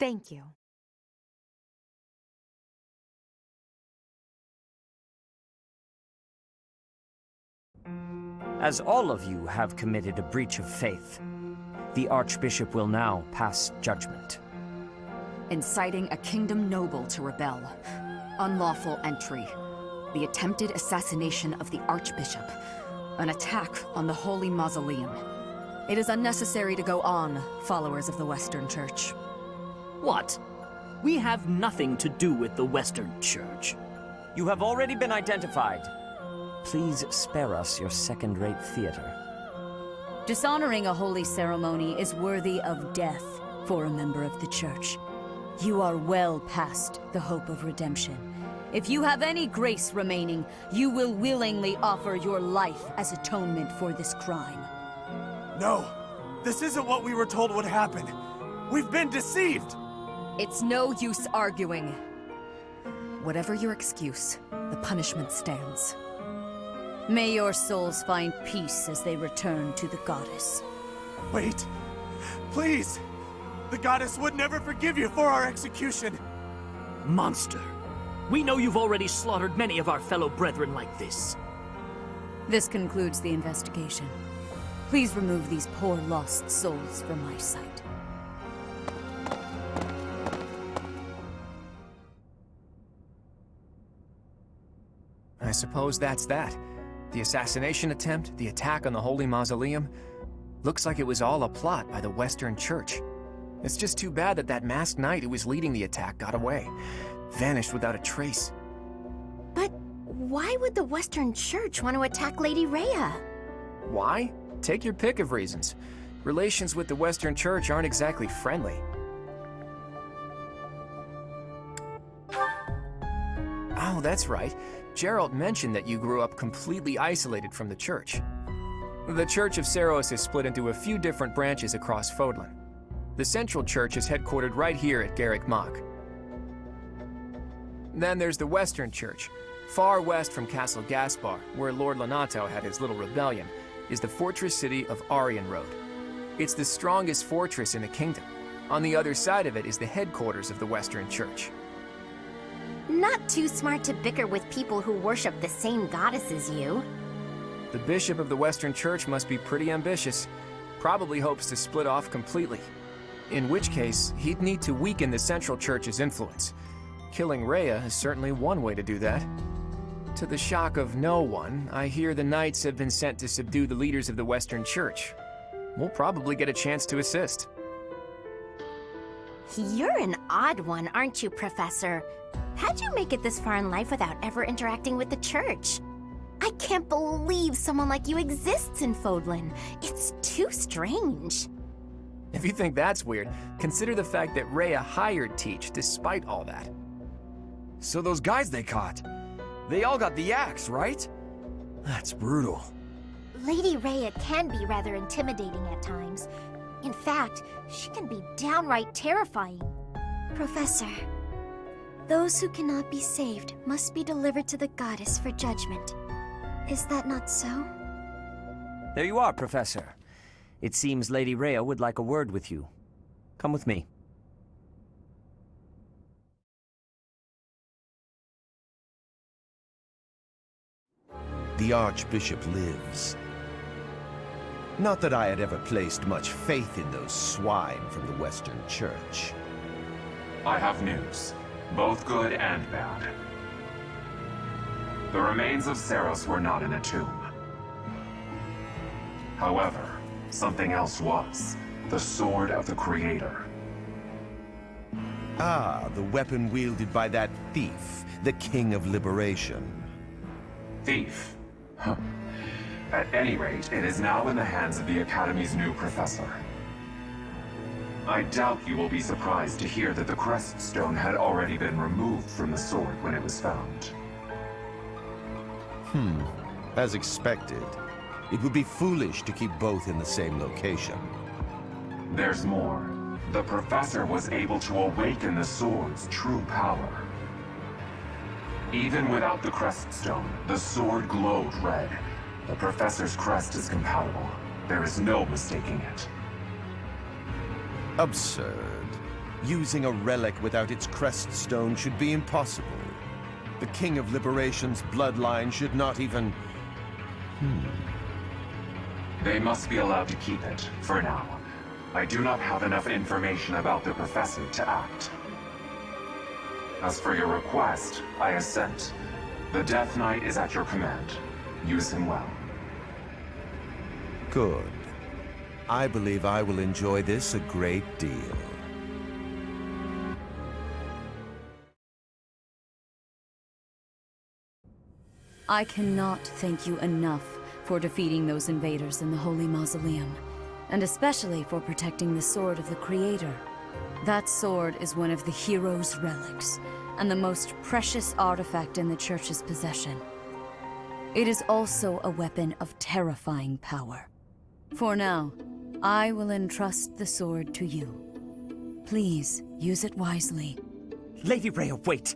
Thank you. As all of you have committed a breach of faith, the Archbishop will now pass judgment. Inciting a kingdom noble to rebel. Unlawful entry. The attempted assassination of the Archbishop. An attack on the Holy Mausoleum. It is unnecessary to go on, followers of the Western Church. What? We have nothing to do with the Western Church. You have already been identified. Please spare us your second-rate theater. Dishonoring a holy ceremony is worthy of death for a member of the Church. You are well past the hope of redemption. If you have any grace remaining, you will willingly offer your life as atonement for this crime. No, this isn't what we were told would happen. We've been deceived! It's no use arguing. Whatever your excuse, the punishment stands. May your souls find peace as they return to the goddess. Wait. Please! The goddess would never forgive you for our execution. Monster. We know you've already slaughtered many of our fellow brethren like this. This concludes the investigation. Please remove these poor lost souls from my sight. I suppose that's that. The assassination attempt, the attack on the Holy Mausoleum. Looks like it was all a plot by the Western Church. It's just too bad that that masked knight who was leading the attack got away. Vanished without a trace. But why would the Western Church want to attack Lady Rhea? Why? Take your pick of reasons. Relations with the Western Church aren't exactly friendly. Oh, that's right. Gerald mentioned that you grew up completely isolated from the church. The Church of Seros is split into a few different branches across Fodlan. The Central Church is headquartered right here at Garrick Mach. Then there's the Western Church. Far west from Castle Gaspar, where Lord Lonato had his little rebellion, is the fortress city of Arianrode. It's the strongest fortress in the kingdom. On the other side of it is the headquarters of the Western Church. Not too smart to bicker with people who worship the same goddess as you. The bishop of the Western Church must be pretty ambitious. Probably hopes to split off completely. In which case, he'd need to weaken the Central Church's influence. Killing Rhea is certainly one way to do that. To the shock of no one, I hear the knights have been sent to subdue the leaders of the Western Church. We'll probably get a chance to assist. You're an odd one, aren't you, Professor? How'd you make it this far in life without ever interacting with the church? I can't believe someone like you exists in Fodlan. It's too strange. If you think that's weird, consider the fact that Rhea hired Teach despite all that. So those guys they caught, they all got the axe, right? That's brutal. Lady Rhea can be rather intimidating at times. In fact, she can be downright terrifying. Professor, those who cannot be saved must be delivered to the goddess for judgment. Is that not so? There you are, Professor. It seems Lady Rhea would like a word with you. Come with me. The Archbishop lives. Not that I had ever placed much faith in those swine from the Western Church. I have news, both good and bad. The remains of Seros were not in a tomb. However, something else was. The Sword of the Creator. Ah, the weapon wielded by that thief, the King of Liberation. Thief? Huh. At any rate, it is now in the hands of the Academy's new professor. I doubt you will be surprised to hear that the crest stone had already been removed from the sword when it was found. As expected. It would be foolish to keep both in the same location. There's more. The professor was able to awaken the sword's true power. Even without the crest stone, the sword glowed red. The professor's crest is compatible. There is no mistaking it. Absurd. Using a relic without its crest stone should be impossible. The King of Liberation's bloodline should not even... They must be allowed to keep it, for now. I do not have enough information about the professor to act. As for your request, I assent. The Death Knight is at your command. Use him well. Good. I believe I will enjoy this a great deal. I cannot thank you enough for defeating those invaders in the Holy Mausoleum, and especially for protecting the Sword of the Creator. That sword is one of the hero's relics, and the most precious artifact in the Church's possession. It is also a weapon of terrifying power. For now, I will entrust the sword to you. Please, use it wisely. Lady Rhea, wait!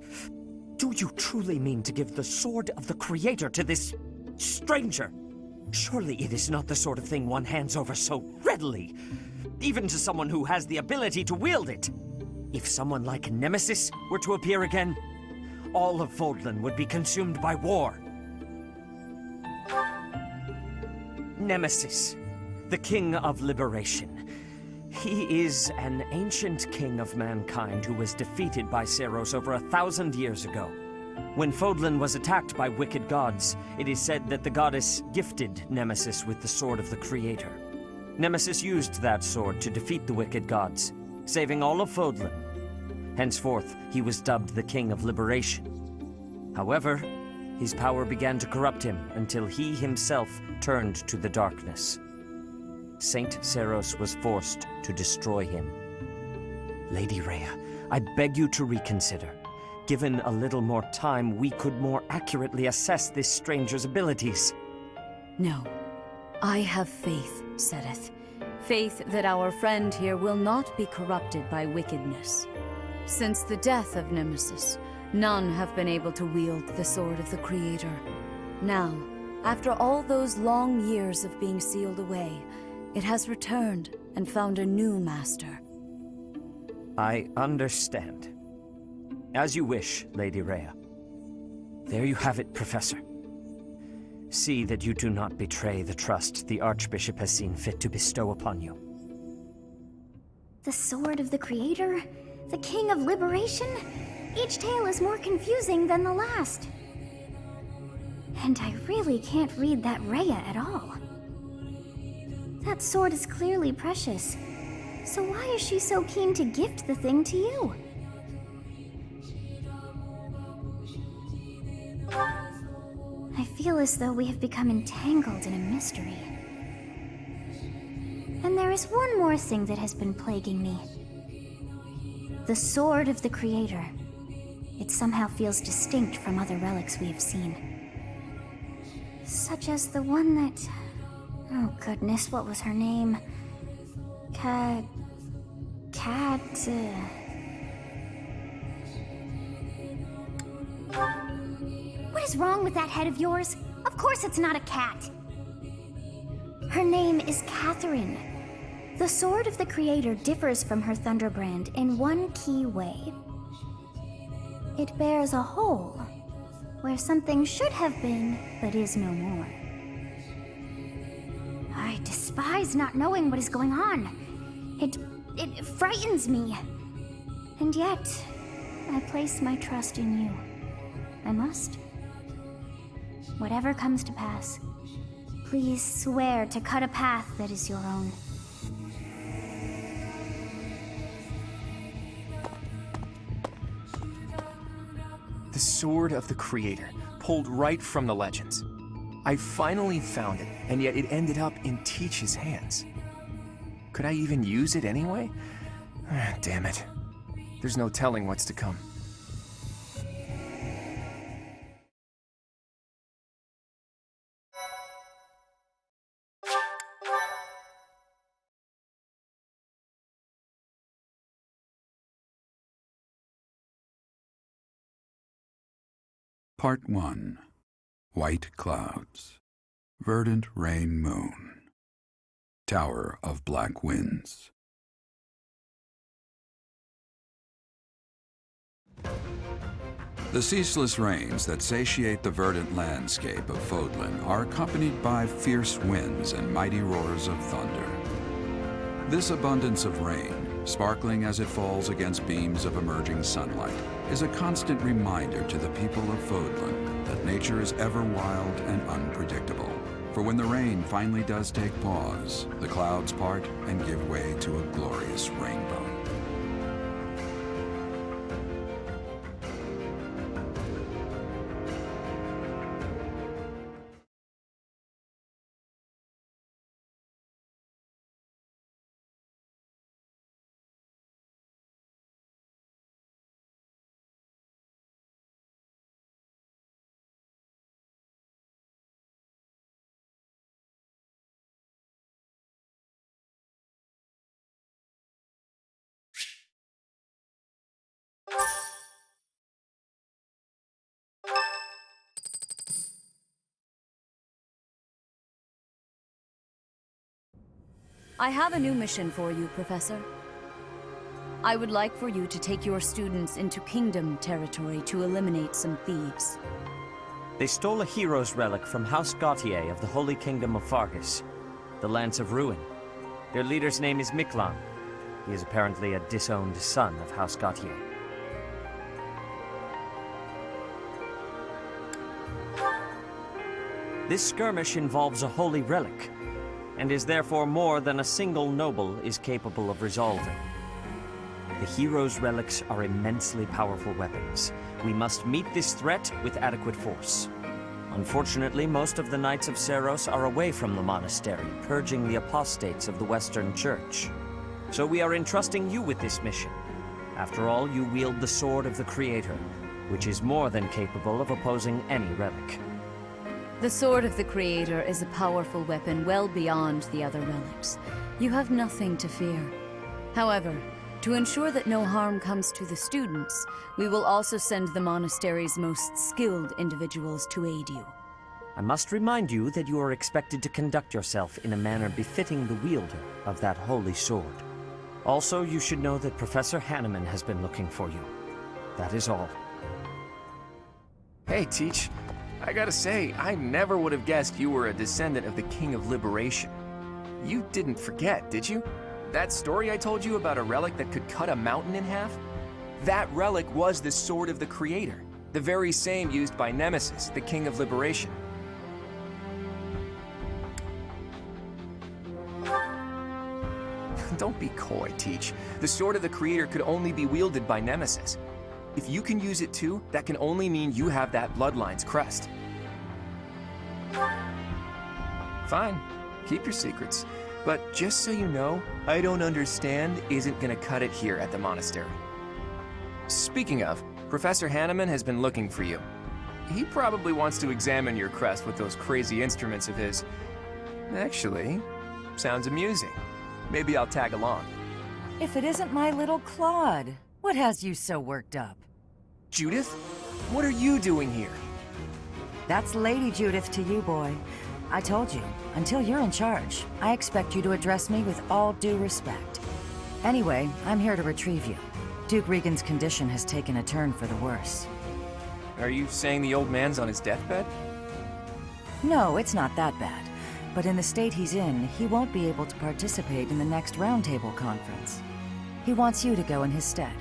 Do you truly mean to give the Sword of the Creator to this Stranger, surely it is not the sort of thing one hands over so readily, even to someone who has the ability to wield it. If someone like Nemesis were to appear again, all of Fodlan would be consumed by war. Nemesis, the King of Liberation. He is an ancient king of mankind who was defeated by Seros over 1,000 years ago. When Fodlan was attacked by wicked gods, it is said that the goddess gifted Nemesis with the Sword of the Creator. Nemesis used that sword to defeat the wicked gods, saving all of Fodlan. Henceforth, he was dubbed the King of Liberation. However, his power began to corrupt him until he himself turned to the darkness. Saint Seros was forced to destroy him. Lady Rhea, I beg you to reconsider. Given a little more time, we could more accurately assess this stranger's abilities. No. I have faith, Seteth. Faith that our friend here will not be corrupted by wickedness. Since the death of Nemesis, none have been able to wield the Sword of the Creator. Now, after all those long years of being sealed away, it has returned and found a new master. I understand. As you wish, Lady Rhea. There you have it, Professor. See that you do not betray the trust the Archbishop has seen fit to bestow upon you. The Sword of the Creator? The King of Liberation? Each tale is more confusing than the last. And I really can't read that Rhea at all. That sword is clearly precious. So why is she so keen to gift the thing to you? I feel as though we have become entangled in a mystery. And there is one more thing that has been plaguing me. The Sword of the Creator. It somehow feels distinct from other relics we have seen. Such as the one that... Oh goodness, what was her name? What is wrong with that head of yours? Of course it's not a cat. Her name is Catherine. The Sword of the Creator differs from her Thunderbrand in one key way. It bears a hole, where something should have been, but is no more. I despise not knowing what is going on. It frightens me. And yet, I place my trust in you. I must. Whatever comes to pass, please swear to cut a path that is your own. The Sword of the Creator, pulled right from the legends. I finally found it, and yet it ended up in Teach's hands. Could I even use it anyway? Damn it. There's no telling what's to come. Part 1. White Clouds. Verdant Rain Moon. Tower of Black Winds. The ceaseless rains that satiate the verdant landscape of Fodlan are accompanied by fierce winds and mighty roars of thunder. This abundance of rain, sparkling as it falls against beams of emerging sunlight, is a constant reminder to the people of Fodlan that nature is ever wild and unpredictable. For when the rain finally does take pause, the clouds part and give way to a glorious rainbow. I have a new mission for you, Professor. I would like for you to take your students into Kingdom territory to eliminate some thieves. They stole a hero's relic from House Gautier of the Holy Kingdom of Fargus, the Lance of Ruin. Their leader's name is Miklan. He is apparently a disowned son of House Gautier. This skirmish involves a holy relic, and is therefore more than a single noble is capable of resolving. The hero's relics are immensely powerful weapons. We must meet this threat with adequate force. Unfortunately, most of the Knights of Seiros are away from the monastery, purging the apostates of the Western Church. So we are entrusting you with this mission. After all, you wield the Sword of the Creator, which is more than capable of opposing any relic. The Sword of the Creator is a powerful weapon well beyond the other relics. You have nothing to fear. However, to ensure that no harm comes to the students, we will also send the monastery's most skilled individuals to aid you. I must remind you that you are expected to conduct yourself in a manner befitting the wielder of that holy sword. Also, you should know that Professor Hanneman has been looking for you. That is all. Hey, Teach. I gotta say, I never would have guessed you were a descendant of the King of Liberation. You didn't forget, did you? That story I told you about a relic that could cut a mountain in half? That relic was the Sword of the Creator, the very same used by Nemesis, the King of Liberation. Don't be coy, Teach. The Sword of the Creator could only be wielded by Nemesis. If you can use it too, that can only mean you have that Bloodline's crest. Fine, keep your secrets. But just so you know, I don't understand isn't gonna cut it here at the monastery. Speaking of, Professor Hanneman has been looking for you. He probably wants to examine your crest with those crazy instruments of his. Actually, sounds amusing. Maybe I'll tag along. If it isn't my little Claude, what has you so worked up? Judith? What are you doing here? That's Lady Judith to you, boy. I told you, until you're in charge, I expect you to address me with all due respect. Anyway, I'm here to retrieve you. Duke Regan's condition has taken a turn for the worse. Are you saying the old man's on his deathbed? No, it's not that bad. But in the state he's in, he won't be able to participate in the next Roundtable conference. He wants you to go in his stead.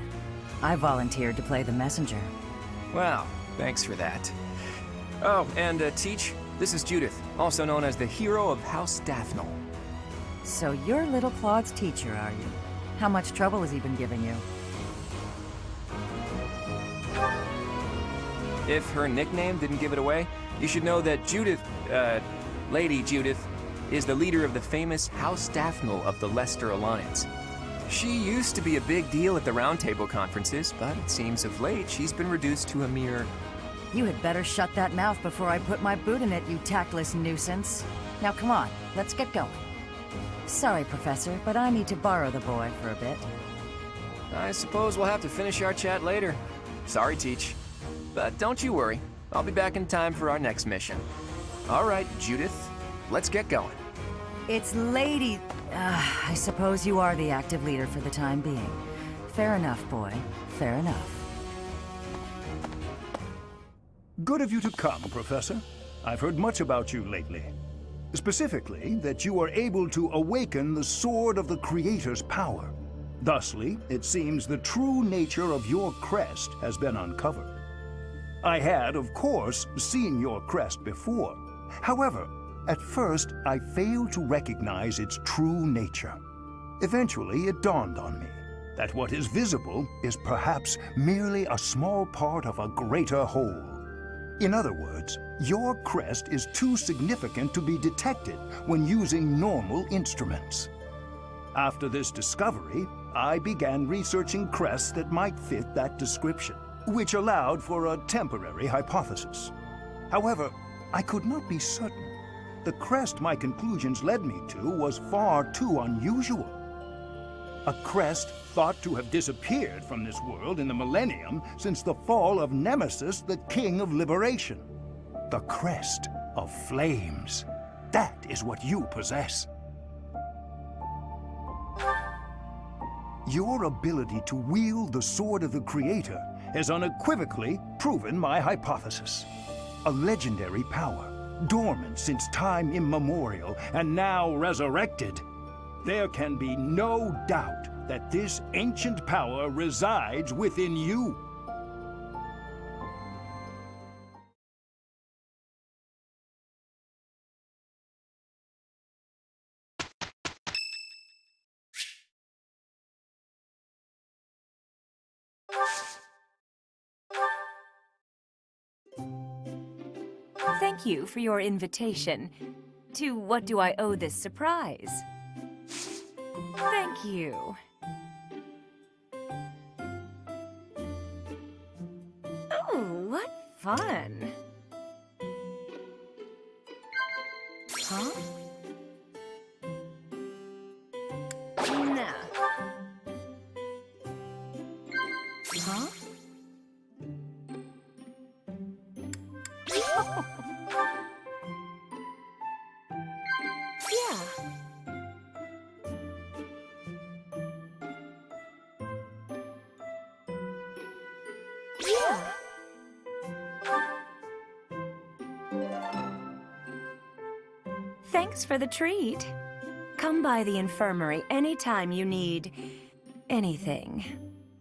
I volunteered to play the messenger. Wow, thanks for that. Oh, and Teach, this is Judith, also known as the hero of House Daphnel. So you're little Claude's teacher, are you? How much trouble has he been giving you? If her nickname didn't give it away, you should know that Judith, Lady Judith, is the leader of the famous House Daphnel of the Leicester Alliance. She used to be a big deal at the Roundtable conferences, but it seems of late she's been reduced to a mere... You had better shut that mouth before I put my boot in it, you tactless nuisance. Now come on, let's get going. Sorry, Professor, but I need to borrow the boy for a bit. I suppose we'll have to finish our chat later. Sorry, Teach. But don't you worry, I'll be back in time for our next mission. All right, Judith, let's get going. It's Lady... I suppose you are the active leader for the time being. Fair enough, boy. Fair enough. Good of you to come, Professor. I've heard much about you lately. Specifically, that you are able to awaken the Sword of the Creator's power. Thusly, it seems the true nature of your crest has been uncovered. I had, of course, seen your crest before. However, at first, I failed to recognize its true nature. Eventually, it dawned on me that what is visible is perhaps merely a small part of a greater whole. In other words, your crest is too significant to be detected when using normal instruments. After this discovery, I began researching crests that might fit that description, which allowed for a temporary hypothesis. However, I could not be certain. The crest my conclusions led me to was far too unusual. A crest thought to have disappeared from this world in the millennium since the fall of Nemesis, the King of Liberation. The crest of flames. That is what you possess. Your ability to wield the sword of the Creator has unequivocally proven my hypothesis. A legendary power, dormant since time immemorial, and now resurrected. There can be no doubt that this ancient power resides within you. Thank you for your invitation. To what do I owe this surprise? Thank you. Oh, what fun! Huh? Nah. Huh? Yeah. Yeah. Thanks for the treat. Come by the infirmary anytime you need anything.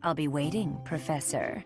I'll be waiting, Professor.